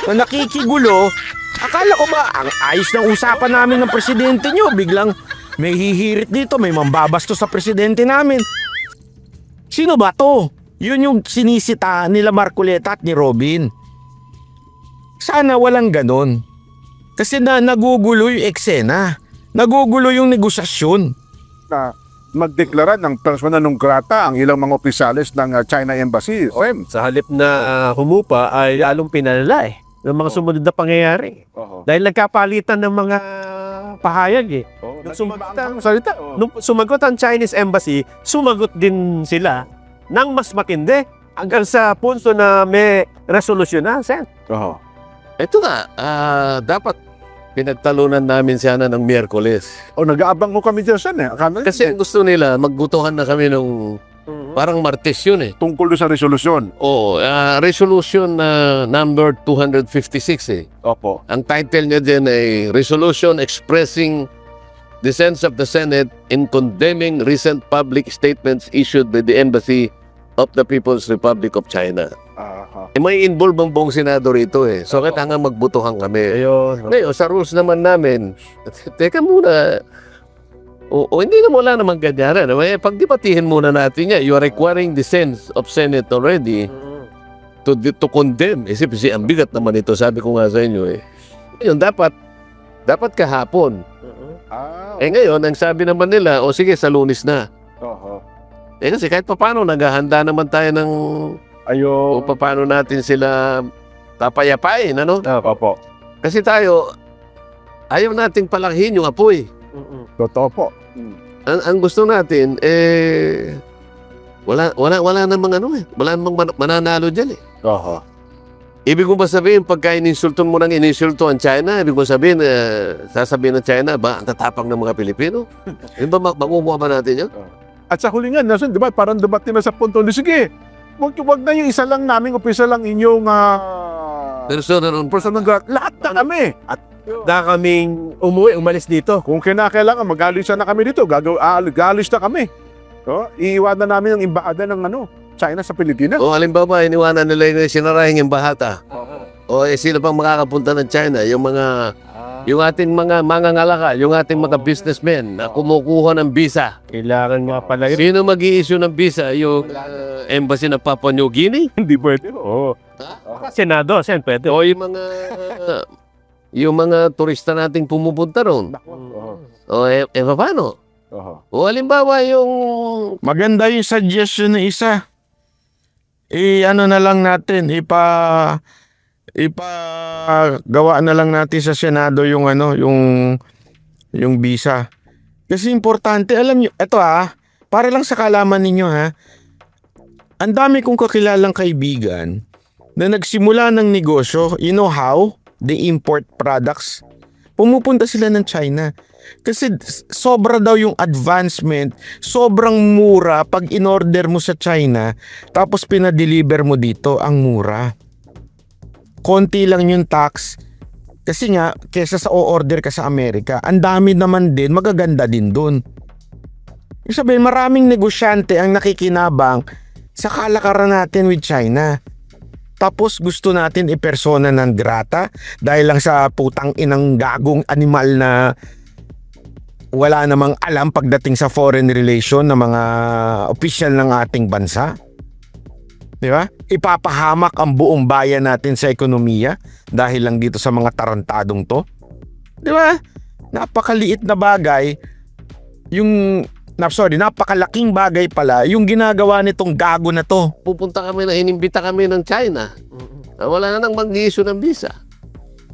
Na nakikigulo, akala ko ba ang ayos ng usapan namin ng presidente nyo, biglang may hihirit dito, may mambabasto sa presidente namin. Sino ba to? Yun yung sinisita nila Marcoleta at ni Robin. Sana walang ganon. Kasi nagugulo yung eksena. Nagugulo yung negosasyon. Na magdeklara ng persona non grata ang ilang mga opisyalis ng China Embassy. Sa halip na humupa ay lalong pinalala ng mga sumunod na pangyayari. Dahil nagkapalitan ng mga pahayag Nung sumagot ang Chinese Embassy, sumagot din sila ng mas matindi hanggang sa punto na may resolusyon na, Sen. Ito nga, dapat pinagtalunan namin sana ng Miyerkules. Nag-aabang ko kami dyan, Sen. Kasi gusto nila, magbutuhan na kami nung parang Martes yun eh. Tungkol doon sa resolusyon. Resolution number 256 eh. Opo. Ang title niya din ay Resolution Expressing the Sense of the Senate in Condemning Recent Public Statements Issued by the Embassy of the People's Republic of China. May involve ang buong Senado rito eh. So kailangan magbutuhan kami. Ngayon, sa rules naman namin, teka muna, hindi na wala namang ganyan. Pagdibatihin muna natin yan. You are requiring the sense of Senate already. to condemn. Isip, ang bigat naman ito, sabi ko nga sa inyo eh. Ngayon, dapat kahapon. Ngayon, ang sabi naman nila, o sige, sa Lunes na. Kasi kahit paano, naghahanda naman tayo ng, o paano natin sila papayapain, ano? Opo. Kasi tayo, ayaw nating palakihin yung apoy. Totoo po. Ang gusto natin, wala namang wala namang mananalo dyan eh. Ibig ko ba sabihin, pagka ininsulton mo ng ininsulto ang China, ibig ko sabihin, sasabihin ng China, ba, ang tatapang ng mga Pilipino? Yun ba, makukuha ba natin yun? At sa hulingan, nasun, di ba, parang dumating na sa punto, sige, wag na yung isa lang namin, upisa lang inyong personal guard. Lahat na kami. At Na kaming umalis dito. kung kinakailangan, mag-alis na kami dito, galis na kami. Iiwanan namin ang imbahada ng China sa Pilipinas. O halimbawa, iniwanan nila yung sinarahing embahada. O sino pang makakapunta ng China? Yung ating mga mangangalakal, yung ating mga businessmen na kumukuha ng visa. Kailangan nga pala yun. Sino mag-i-issue ng visa? Yung embassy ng Papua New Guinea? Hindi pwede. Oo. Senado, sen, pwede. O yung mga turista nating pumupunta ron? O paano? O halimbawa yung... Maganda yung suggestion ng isa. Ano na lang natin, ipagawa na lang natin sa Senado yung yung visa. Kasi importante, alam niyo, eto para lang sa kalaman ninyo ang dami kong kakilalang kaibigan na nagsimula ng negosyo, you know how? They import products. Pumupunta sila ng China. Kasi sobra daw yung advancement, sobrang mura pag in-order mo sa China, tapos pinadeliver mo dito, ang mura. Konti lang yung tax. Kasi nga, kesa sa o-order ka sa Amerika, ang dami naman din, magaganda din dun. Yung sabihin, maraming negosyante ang nakikinabang sa kalakaran natin with China. Tapos gusto natin i-persona non grata dahil lang sa putang inang gagong animal na wala namang alam pagdating sa foreign relation ng mga opisyal ng ating bansa. Di ba? Ipapahamak ang buong bayan natin sa ekonomiya dahil lang dito sa mga tarantadong to. Di ba? Napakaliit na bagay napakalaking bagay pala yung ginagawa nitong gago na to. Pupunta kami inimbita kami ng China. Wala na nang mag-i-issue ng visa.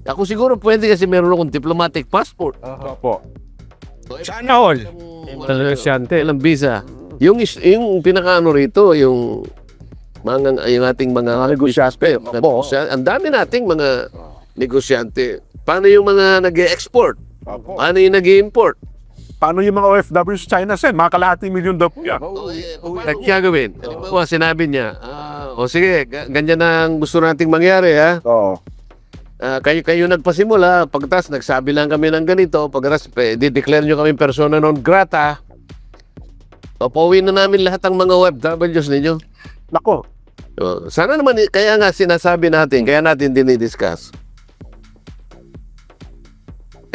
Ako siguro pwede kasi meron akong diplomatic passport. Opo. Sana all. Negosyante. Ilang visa. Yung pinakaano rito, yung ating mga negosyante. Ang dami nating mga negosyante. Paano yung mga nag-e-export? Paano yung nag-i-import? Paano yung mga OFW sa China, sen? Mga kalahating milyon daw po yan. Kaya gawin. Halimbawa, sinabi niya, sige, ganyan ang gusto nating mangyari, Oo. Kayo nagpasimula, pagkatapos nagsabi lang kami ng ganito, pagkatapos di-declare nyo kami persona non grata, pauwiin na namin lahat ng mga OFWs ninyo. Nako. Sana naman, kaya nga sinasabi natin, kaya natin dinidiscuss.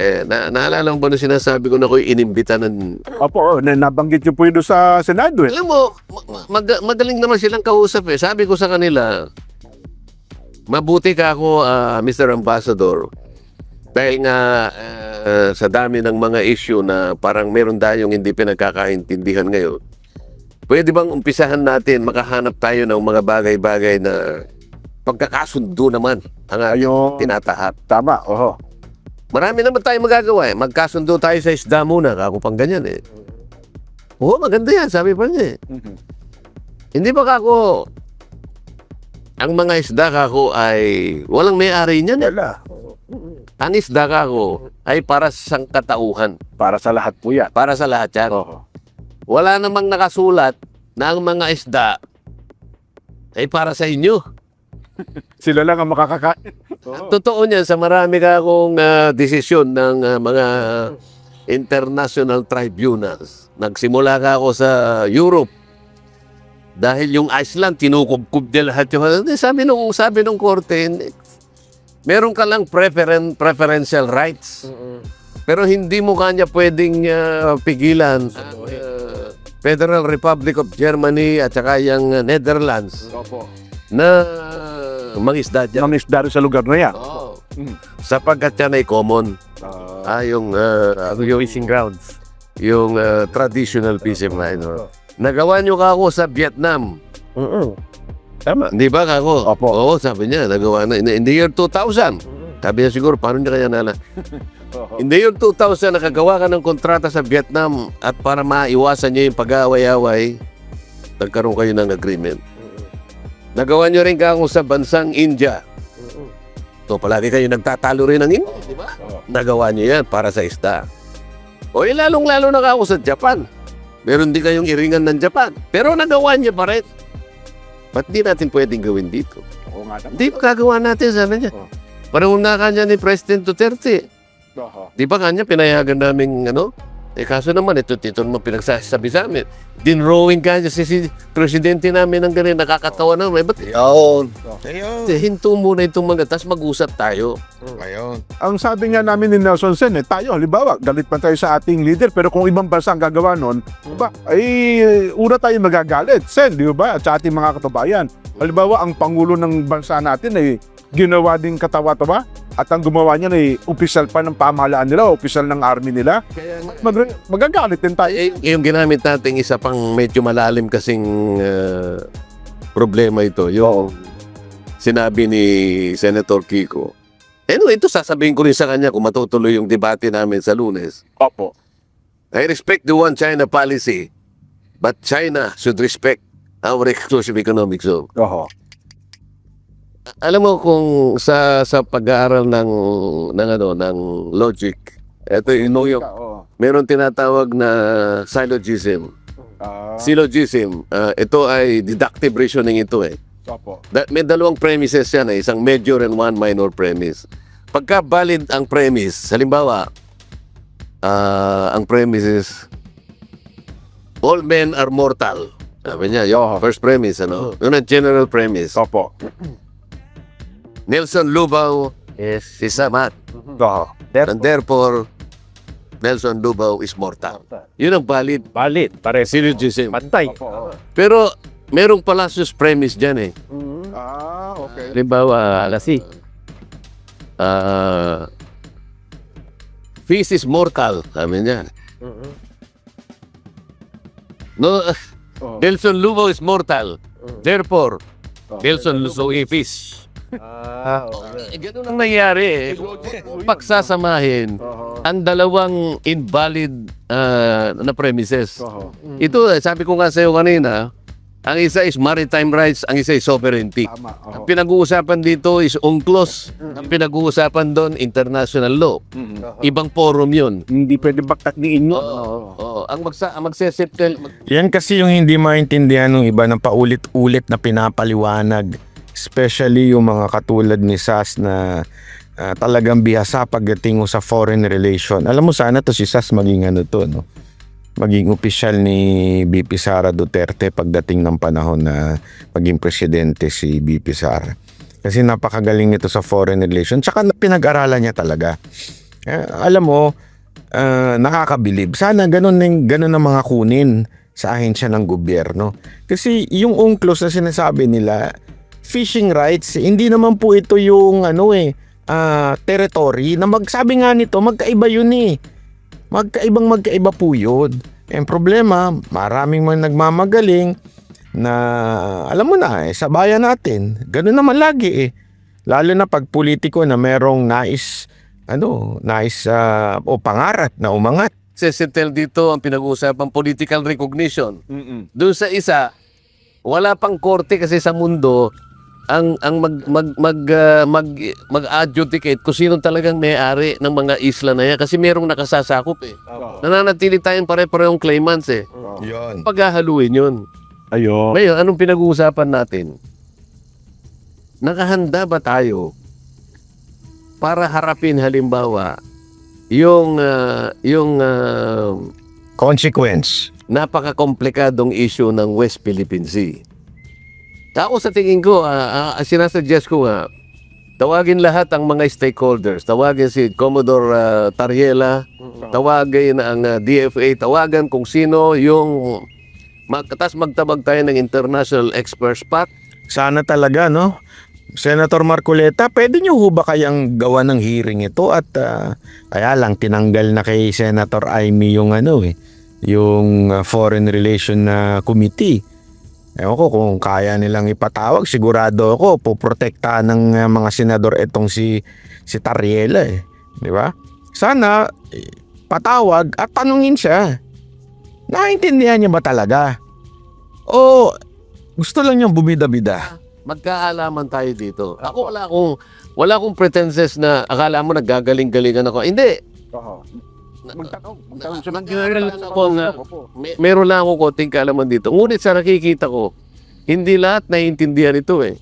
Naalala mo ba nung sinasabi ko na ako'y inimbita ng... Opo, nabanggit nyo po yun doon sa Senado eh. Alam mo, magaling naman silang kausap eh. Sabi ko sa kanila, mabuti ka ako, Mr. Ambassador. Dahil nga sa dami ng mga issue na parang meron tayong hindi pinagkakaintindihan ngayon, pwede bang umpisahan natin, makahanap tayo ng mga bagay-bagay na pagkakasundo naman ang tinatahak. Tama, oho. Marami naman tayo magagawa eh. Magkasundo tayo sa isda muna, kako pang ganyan eh. Oo, maganda yan, sabi pa niya eh. Hindi ba kako, ang mga isda kako ay walang may-ari niyan eh. Wala. Ang isda kako ay para sa sangkatauhan. Para sa lahat po yan. Para sa lahat yan. Oho. Wala namang nakasulat na ang mga isda ay para sa inyo. Sila lang ang makakakain. Totoo niyan, sa marami ka akong desisyon ng mga international tribunals. Nagsimula ka ako sa Europe. Dahil yung Iceland, tinukubkub niya lahat yung... Sabi nung korte, meron ka lang preferential rights. Pero hindi mo kanya pwedeng pigilan ang Federal Republic of Germany at saka yung Netherlands na mangisda dyan. Ang isda rin sa lugar na yan. Oo. Sapagkat yan ay common. Yung fishing grounds. yung traditional fishing line. Nagawa nyo ka ako sa Vietnam. Tama. Hindi ba kako? Opo. Oo, sabi niya, nagawa na. In the year 2000. Sabi niya siguro, paano niya kaya nala? In the year 2000, nakagawa ka ng kontrata sa Vietnam at para maiwasan niyo yung pag-aaway-away, nagkaroon kayo ng agreement. Nagawa niyo rin kako sa bansang India. So, palagi kayo nagtatalo rin ng India, di ba? Nagawa niyo yan para sa isda. O, lalong-lalo na kako sa Japan. Meron din kayong iringan ng Japan. Pero nagawa niya pa rin. Ba't di natin pwedeng gawin dito? Oo nga naman. Di ba gagawa natin sana niya? Oh. Parang una kanya ni President Duterte. Oo. Di ba kanya pinayagan namin ano? Kaso naman ito naman pinagsasabi sa amin. Dinrowing kanya si presidente namin ng ganyan, nakakatawa naman. Ba't yun? Ayun. Hinto muna itong mga, tas mag-usap tayo. Ayun. Ang sabi nga namin ni Nelson Sen, tayo, halimbawa, galit pa tayo sa ating leader, pero kung ibang bansa ang gagawa nun, ba, ay una tayo magagalit. Sen, di ba? At sa ating mga katubayan. Halimbawa, ang Pangulo ng bansa natin ay ginawa din katawa-tawa at ang gumawa niya ay opisyal pa ng pamahalaan nila, opisyal ng army nila. Magagalit din tayo. Yung ginamit natin isa pang medyo malalim kasing problema ito. Yung sinabi ni Senator Kiko. Anyway, ito sasabihin ko rin sa kanya kung matutuloy yung debate namin sa Lunes. Opo. I respect the one China policy, but China should respect our exclusive economic zone. Oho. Alam mo kung sa pag-aaral ng logic, ito yung meron tinatawag na syllogism. Syllogism, ito ay deductive reasoning ito eh. Opo. May dalawang premises yan eh, isang major and one minor premise. Pagka valid ang premise, halimbawa, ang premise is all men are mortal. Sabi niya, yung first premise, ano? Yun ang general premise. Opo. Nelson Lubao is samat. Oho. And therefore, Nelson Lubao is mortal. Yun ang valid. Valid. Pare. Syllogism. Pantay. Pero, merong fallacious premise dyan eh. Okay. Halimbawa, fish is mortal. Sabi niya. No, Nelson Lubao is mortal. Therefore, Nelson Lubao is fish. Ganun ang nangyari eh. Pagsasamahin ang dalawang invalid na premises. Ito, sabi ko nga sa'yo kanina, ang isa is maritime rights, ang isa is sovereignty. Tama. Ang pinag-uusapan dito is UNCLOS. Ang pinag-uusapan doon, international law. Ibang forum yun. Hindi pwede baktakniin mo. Oo. Ang magsesettle, Yan kasi yung hindi maintindihan ng iba ng paulit-ulit na pinapaliwanag. Especially yung mga katulad ni Sas na talagang bihasa pagdating mo sa foreign relation. Alam mo sana to si Sas maging ano to, no? Maging opisyal ni BP Sara Duterte pagdating ng panahon na maging presidente si BP Sara. Kasi napakagaling nito sa foreign relation. Tsaka pinag-aralan niya talaga. Alam mo, nakakabilib. Sana ganun ang mga kunin sa ahensya ng gobyerno. Kasi yung UNCLOS na sinasabi nila, fishing rights, hindi naman po ito yung territory na magsabi nga nito, magkaiba yun eh. Magkaiba po yun. Ang problema, maraming mga nagmamagaling na alam mo na sa bayan natin, ganun naman lagi eh. Lalo na pag politiko na merong nais o pangarap na umangat. settle dito ang pinag-uusapan political recognition. Doon sa isa, wala pang korte kasi sa mundo ang mag-adjudicate kung sino talagang may-ari ng mga isla na yan kasi merong nakasasakop eh. Nananatili tayong pare-parehong claimants eh. Yun. Paghahaluin yun. Ayun. Ngayon, anong pinag-uusapan natin? Nakahanda ba tayo para harapin halimbawa yung Consequence. napaka-komplikadong issue ng West Philippine Sea? Ako sa tingin ko, sinasuggest ko nga, tawagin lahat ang mga stakeholders. Tawagin si Commodore Tariela, tawagin ang DFA, tawagan kung sino yung tas magtabag tayo ng international experts pack. Sana talaga, no? Senator Marcoleta, pwede niyo ho ba kayang gawa ng hearing ito at kaya lang tinanggal na kay Senator Amy yung yung Foreign Relation Committee. Ewan ko kung kaya nilang ipatawag, sigurado ako poprotektahan ng mga senador itong si Tariela di ba? Sana patawag at tanungin siya. Naintindihan niya ba talaga? O gusto lang niyang bumida-bida? Magkaalaman tayo dito. Ako wala akong pretenses na akala mo naggagaling-galingan ako. Hindi. Magtanong siya. Meron lang ako konting kaalaman dito. Ngunit sa nakikita ko, hindi lahat naiintindihan ito eh.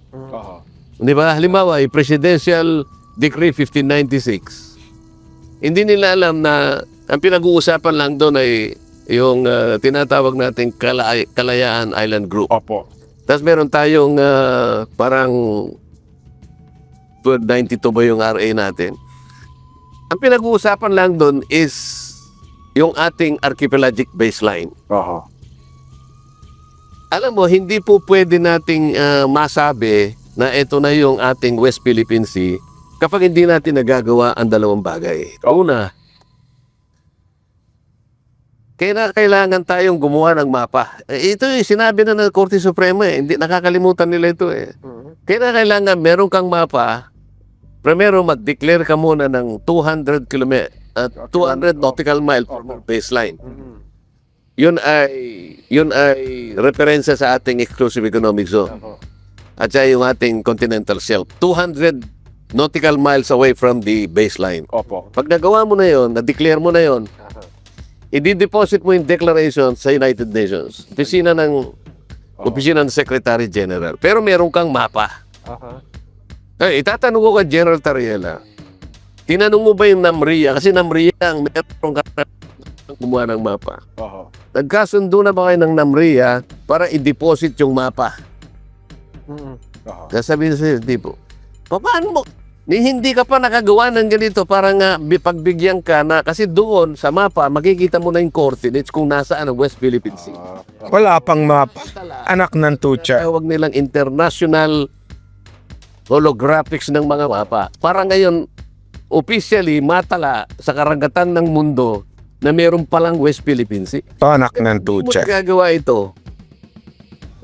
Di ba? Halimbawa, yung Presidential Decree 1596. Hindi nila alam na ang pinag-uusapan lang doon ay yung tinatawag nating Kalayaan Island Group. Opo. Tapos meron tayong parang 1292 ba yung RA natin. Ang pinag-uusapan lang doon is yung ating archipelagic baseline. Alam mo, hindi po pwede nating masabi na ito na yung ating West Philippine Sea kapag hindi natin nagagawa ang dalawang bagay. Una, kailangan tayong gumawa ng mapa. Ito sinabi na ng Korte Suprema hindi nakakalimutan nila ito Kailangan meron kang mapa. Primero mag-declare ka muna ng 200 nautical mile from baseline. Yun ay referensya sa ating exclusive economic zone. At saka yung ating continental shelf. 200 nautical miles away from the baseline. Opo. Pag nagawa mo na yon, na-declare mo na yon, i-deposit mo yung declaration sa United Nations. Opisina ng Secretary General. Pero meron kang mapa. Itatanong ko kay General Tariela, tinanong mo ba yung NAMRIA? Kasi NAMRIA ang meron ka gumawa ng mapa. Nagkasundo na ba kayo ng NAMRIA para i-deposit yung mapa? Sasabihin sa'yo, di po. Paano mo? Hindi ka pa nakagawa ng ganito para nga pagbigyan ka na kasi doon sa mapa makikita mo na yung coordinates kung nasaan ang West Philippine Sea. Wala pang mapa. Anak ng tutsa. Tawag nilang international holographics ng mga mapa. Para ngayon, officially, matala sa karagatan ng mundo na meron palang West Philippine Sea. Anak ng Kung tutsa. magagawa ito,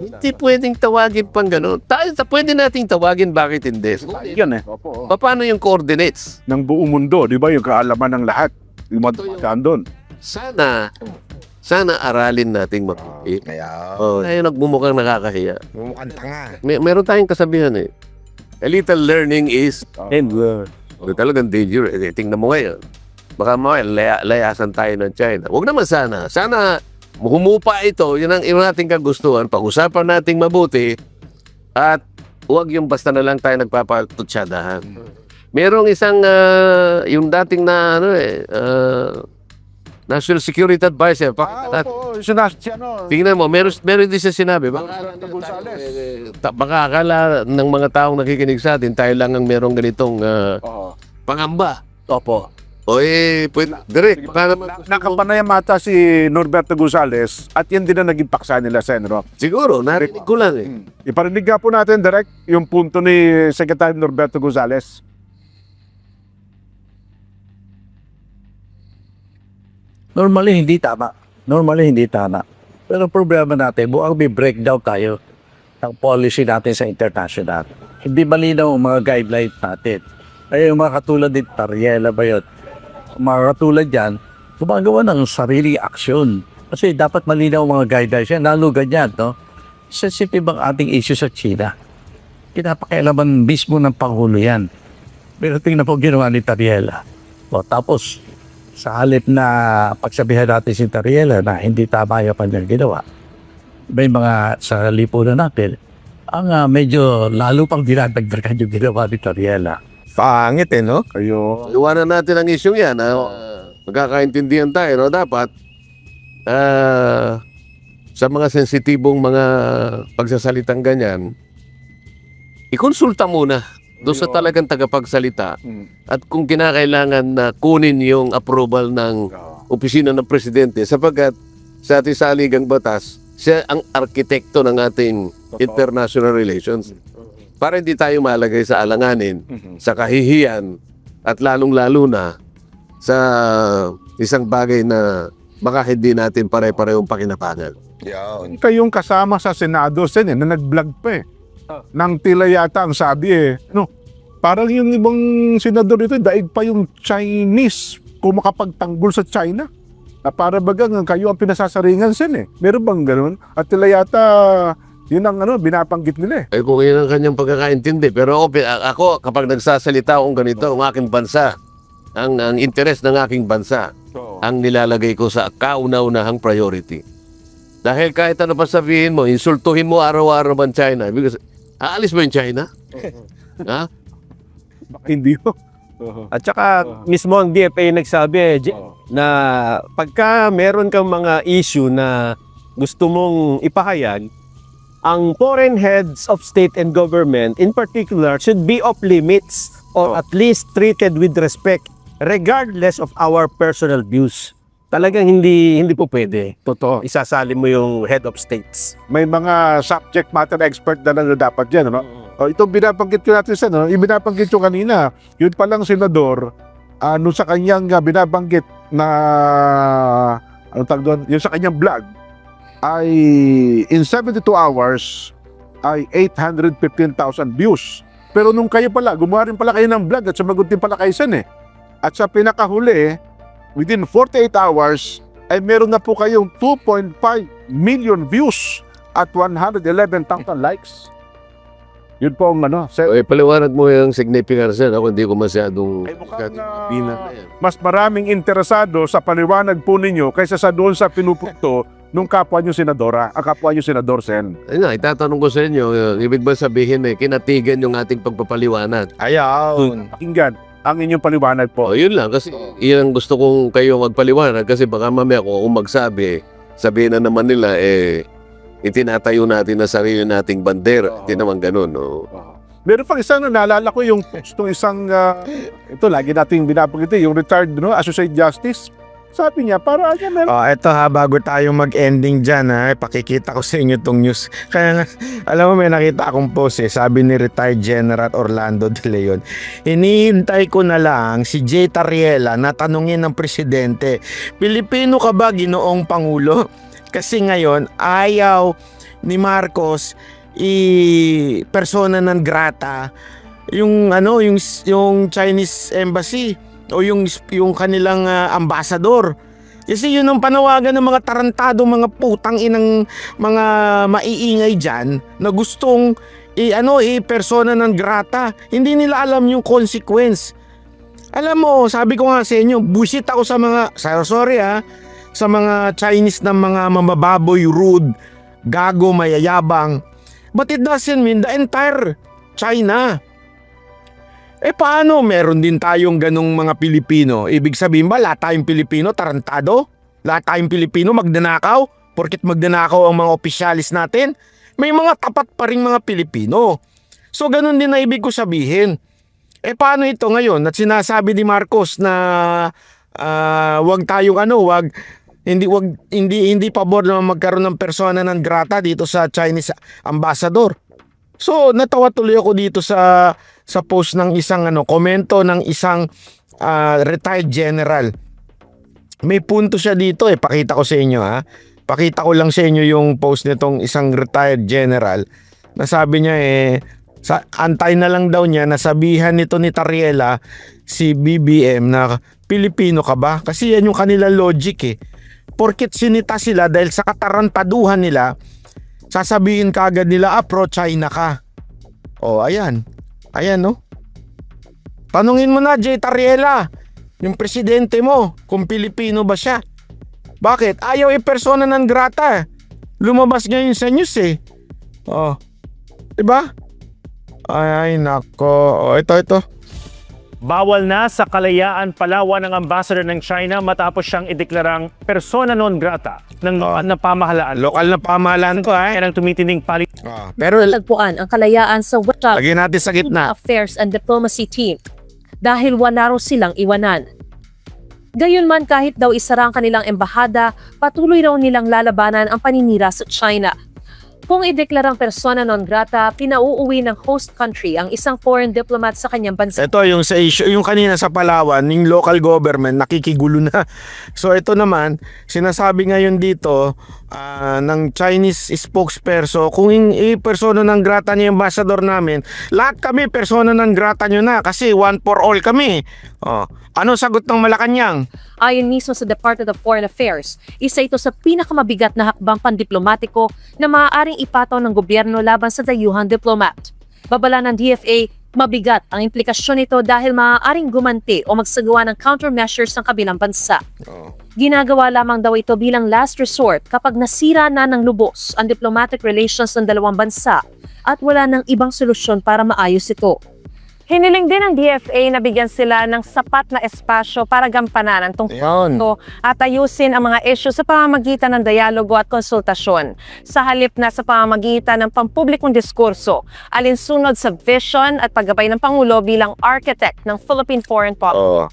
hindi pwedeng tawagin pang gano'n. Pwede nating tawagin, bakit hindi? Yan Opo. Paano yung coordinates? Ng buong mundo, di ba? Yung kaalaman ng lahat. Yung madaan doon. Sana aralin nating mabuti. Kaya, Tayo nagmumukhang nakakahiya. mukhang tanga. Meron tayong kasabihan A little learning is And talagang danger. Tingnan mo ngayon. Baka layasan tayo ng China. Huwag naman sana. Sana humupa ito. Yun ang nating kagustuhan. Pag-usapan nating mabuti. At huwag yung basta na lang tayo nagpapatutsadahan. Merong isang, yung dating na, National Security Advisor. Opo. Tingnan mo, meron din siya sinabi. Roberto Gonzales. Baka akala ng mga taong nakikinig sa atin, tayo lang ang merong ganitong pangamba. Opo. O pwede, direct. Nakapanayamata si Norberto Gonzales at yan din na naging paksa nila, Senro. Siguro, narinig ko lang Iparinig nga po natin direct yung punto ni Secretary Norberto Gonzales. Normally, hindi tama. Pero problema natin, mukhang may breakdown tayo ng policy natin sa international. Hindi malinaw ang mga guidelines natin. Ay yung mga katulad ni Tariela ba yun? Mga katulad yan, gumagawa ng sariling aksyon. Kasi dapat malinaw ang mga guidelines yan, lalo ganyan, no? Sensitive ang ating issue sa China. Kinapakialaman mismo ng Pangulo yan. Pero tingnan po ginawa ni Tariela. Tapos, sa halip na pagsabihan natin si Tariela na hindi tama yung kanyang ginawa, may mga sa lipunan natin, ang medyo lalo pang dinadagdagan yung ginawa ni Tariela. Pangit no? Kayo. Iwanan natin ang issue yan. Magkakaintindihan tayo. No? Dapat, sa mga sensitibong mga pagsasalitang ganyan, ikonsulta muna doon sa talagang tagapagsalita at kung kinakailangan na kunin yung approval ng opisina ng presidente sapagkat sa ating saligang batas, siya ang arkitekto ng ating international relations. para hindi tayo malagay sa alanganin, sa kahihiyan, at lalong-lalo na sa isang bagay na baka hindi natin pare-parehong pakinabangan. Kayong kasama sa Senado, Sen, na nag-vlog pa nang tila yata ang sabi no, parang yung ibang senador dito, daig pa yung Chinese kung makapagtanggol sa China. Na para bagang kayo ang pinasasaringan, Sen. Meron bang ganun? At tila yata, yun ang binabanggit nila Kung yun ang kanyang pagkakaintindi. Pero ako kapag nagsasalita akong ganito, ang aking bansa, ang interes ng aking bansa, ang nilalagay ko sa kauna-unahang priority. Dahil kahit ano pa sabihin mo, insultuhin mo araw-araw ang China. Because, aalis mo yung China? Ha? Hindi ho. At saka mismo ang DFA nagsabi na pagka meron kang mga issue na gusto mong ipahayag, ang foreign heads of state and government in particular should be off limits or at least treated with respect regardless of our personal views. Talagang hindi po pwede. Totoo. Isasali mo yung head of states. May mga subject matter expert na dapat yan, no? Itong binabanggit ko natin sa, yung binabanggit ko kanina, yun palang senador, sa kanyang binabanggit na, yung sa kanyang vlog, ay in 72 hours, ay 815,000 views. Pero nung kayo pala, gumawa rin pala kayo ng vlog at sumagot din pala kayo Sen. At sa pinakahuli, within 48 hours, ay meron na po kayong 2.5 million views at 111,000 likes. Yun po ang Sen. Paliwanag mo yung significance yan. Ako hindi ko masyadong Ay, mukhang, bilang na yan. Mas maraming interesado sa paliwanag po ninyo kaysa sa doon sa pinupunto nung kapwa nyo senadora, kapwa nyo senador Sen. Ayun nga, itatanong ko sa inyo, ibig ba sabihin kinatigan yung ating pagpapaliwanag? Ayaw. Pakinggan ang inyong paliwanag po. Yun lang, kasi iyan gusto kong kayo magpaliwanag kasi baka mamaya kung magsabi, sabihin na naman nila, itinatayo natin na sarili nating bandera. Hindi naman ganun, no? Meron pang isang naalala ko yung itong isang ito lagi nating binabanggit yung retired Associate Justice. Sabi niya, para meron. Eto bago tayo mag-ending dyan pakikita ko sa inyo tong news. Kaya nga, alam mo may nakita akong post sabi ni retired General Orlando De Leon, hinihintay ko na lang si Jay Tarriela na tanungin ng presidente, Pilipino ka ba ginoong Pangulo? Kasi ngayon, ayaw ni Marcos persona non grata yung Chinese embassy o yung kanilang ambassador. Kasi yun ang panawagan ng mga tarantado, mga putang inang mga maiingay dyan na gustong persona non grata. Hindi nila alam yung consequence. Alam mo, sabi ko nga sa inyo, bullshit ako sa mga, sa mga Chinese na mga mamababoy, rude, gago, mayayabang. But it doesn't mean the entire China. Paano meron din tayong ganong mga Pilipino? Ibig sabihin ba lahat tayong Pilipino tarantado? Lahat tayong Pilipino magdanakaw? Porket magdanakaw ang mga opisyalis natin? May mga tapat pa ring mga Pilipino. So ganon din na ibig ko sabihin. Paano ito ngayon? At sinasabi ni Marcos na wag tayong hindi pabor na magkaroon ng persona non grata dito sa Chinese ambassador. So natawa tuloy ako dito sa post ng isang komento ng isang retired general. May punto siya dito pakita ko sa inyo Pakita ko lang sa inyo yung post nitong isang retired general. Nasabi niya antay na lang daw niya nasabihan nito ni Tarriela si BBM na Pilipino ka ba? Kasi yan yung kanila logic Porket sinita sila dahil sa katarantaduhan nila, sasabihin kaagad nila pro-China ka. Ayan. Ayan no. Tanungin mo na Jay Tarriela, yung presidente mo, kung Pilipino ba siya. Bakit? Ayaw persona non grata. Lumabas ngayon sa news Diba? Ay nako. Ito. Bawal na sa Kalayaan, Palawan ng ambassador ng China matapos siyang ideklarang persona non grata ng pamahalaan. Lokal na pamahalaan to Yan ang tumitinding Pero Tagpuan ang kalayaan sa Wachal lagyan natin sa gitna. Affairs and Diplomacy Team dahil wala raw silang iwanan. Gayunman kahit daw isara ang kanilang embahada, patuloy raw nilang lalabanan ang paninira sa China. Kung ideklarang persona non grata, pinauuwi ng host country ang isang foreign diplomat sa kanyang bansa. Ito yung sa issue, yung kanina sa Palawan, yung local government nakikigulo na. So ito naman, sinasabi ngayon dito ng Chinese spokesperson, kung persona ng grata niya yung ambassador namin, lahat kami persona ng grata nyo na kasi one for all kami. Oh, ano sagot ng Malacanang? Ayon mismo sa Department of Foreign Affairs, isa ito sa pinakamabigat na hakbang pandiplomatiko na maaaring ipataw ng gobyerno laban sa dayuhang diplomat. Babala ng DFA, mabigat ang implikasyon nito dahil maaaring gumanti o magsagawa ng countermeasures ng kabilang bansa. Ginagawa lamang daw ito bilang last resort kapag nasira na ng lubos ang diplomatic relations ng dalawang bansa at wala ng ibang solusyon para maayos ito. Hiniling din ng DFA na bigyan sila ng sapat na espasyo para gampanan ang tungkol Ayun. ito at ayusin ang mga issue sa pamamagitan ng dialogo at konsultasyon. Sa halip na sa pamamagitan ng pampublikong diskurso, alinsunod sa vision at paggabay ng Pangulo bilang architect ng Philippine foreign policy. Oh.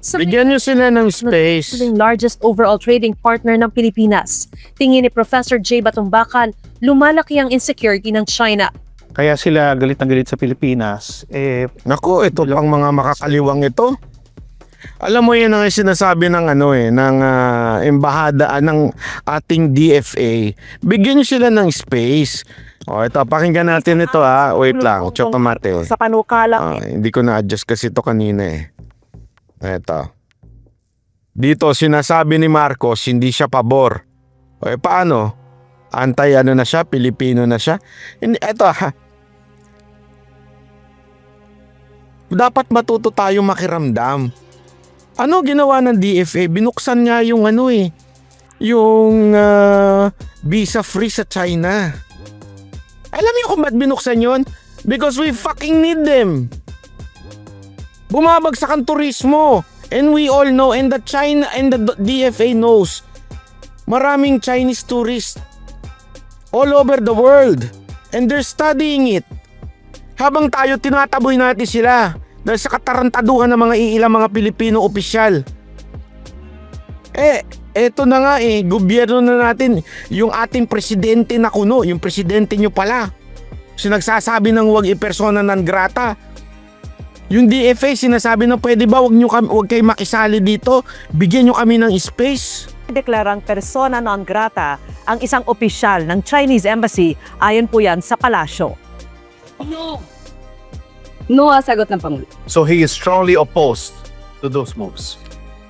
Sa Bigyan nyo sila ng space. yung largest overall trading partner ng Pilipinas. Tingin ni Professor J. Batumbakan, lumalaki ang insecurity ng China. Kaya sila galit na galit sa Pilipinas. Naku, ito pang mga makakaliwang ito. Alam mo yan ang sinasabi ng ng embahada ng ating DFA. Bigyan nyo sila ng space. O ito, pakinggan natin ito ha. Wait lang, chotomate. Sa panukala, Hindi ko na-adjust kasi ito kanina eh. Ito. Dito, sinasabi ni Marcos, hindi siya pabor. O paano? Antay na siya? Pilipino na siya? Hindi, eto ha. Dapat matuto tayo makiramdam. Ano ginawa ng DFA? Binuksan nga yung yung visa free sa China. Alam niyo kung ba't binuksan yun? Because we fucking need them. Bumabagsak ang turismo. And we all know, and the China and the DFA knows, maraming Chinese tourists all over the world. And they're studying it. Habang tayo tinataboy natin sila dahil sa katarantaduhan ng mga iilang mga Pilipino opisyal. Eto na nga gobyerno na natin, yung ating presidente na kuno, yung presidente nyo pala. Sinagsasabi ng wag i-persona non grata. Yung DFA sinasabi na pwede ba wag kayo makisali dito, bigyan nyo kami ng space. deklarang persona non grata ang isang opisyal ng Chinese Embassy ayon po yan sa palasyo. No ang sagot ng Pangulo. So he is strongly opposed to those moves.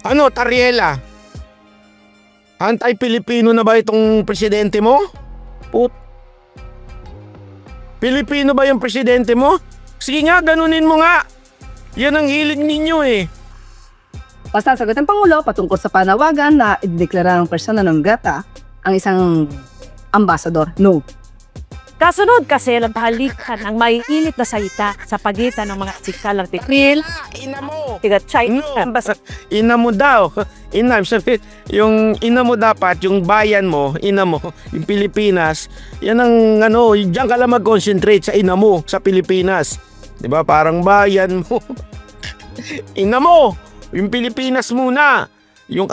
Ano, Tariela? Anti-Pilipino na ba itong presidente mo? Pilipino ba yung presidente mo? Sige nga, ganunin mo nga. Yan ang hilig ninyo Basta ang sagot ng Pangulo patungkol sa panawagan na ideklara ng persona non grata ang isang ambassador. No. Kasunod kasi ng tahalikan ang maiinit na salita sa pagitan ng mga sikalang tikril, Ina mo! tiga China No. Embassy. Ina mo daw. Yung ina mo dapat, yung bayan mo, ina mo, yung Pilipinas, yan ang diyan ka lang mag-concentrate sa ina mo, sa Pilipinas. 'Di ba? Parang bayan mo. Ina mo, yung Pilipinas muna. Yung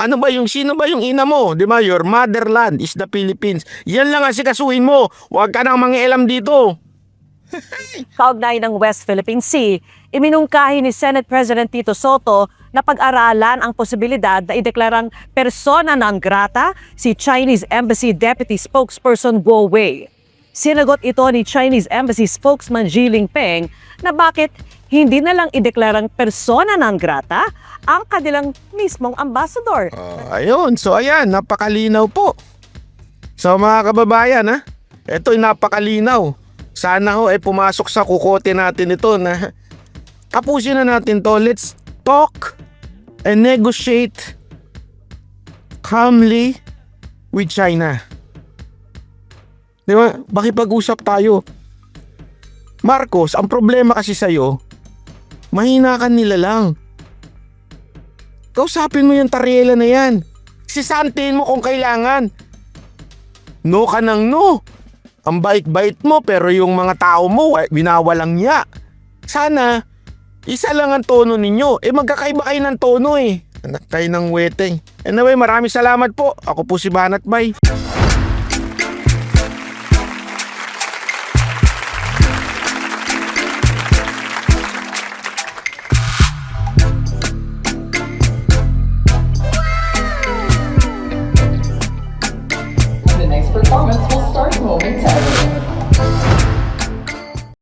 sino ba yung ina mo? 'Di ba? Your motherland is the Philippines. Yan lang ang sikasuhin mo. Huwag ka nang mangialam dito. Kaugnay ng West Philippine Sea, iminungkahi ni Senate President Tito Soto na pag-aralan ang posibilidad na ideklarang persona non grata si Chinese Embassy Deputy Spokesperson Guo Wei. Sinagot ito ni Chinese Embassy spokesman Ji Lingpeng na bakit hindi na lang ideklarang persona non grata ang kanilang mismong ambassador. Ayun. So ayan, napakalinaw po. So mga kababayan ito'y napakalinaw. Sana pumasok sa kukote natin ito na tapusin na natin to. Let's talk and negotiate calmly with China. Di ba? Makipag-usap tayo. Marcos, ang problema kasi sa'yo, mahina ka nila lang. Kausapin mo yung Tariela na yan. Sisantin mo kung kailangan. No ka ng no. Ang bait-bait mo pero yung mga tao mo binawalang niya. Sana isa lang ang tono ninyo. Magkakaiba kayo ng tono Anak kayo ng weteng. Anyway, maraming salamat po. Ako po si Banat Bay. performance will start momentarily.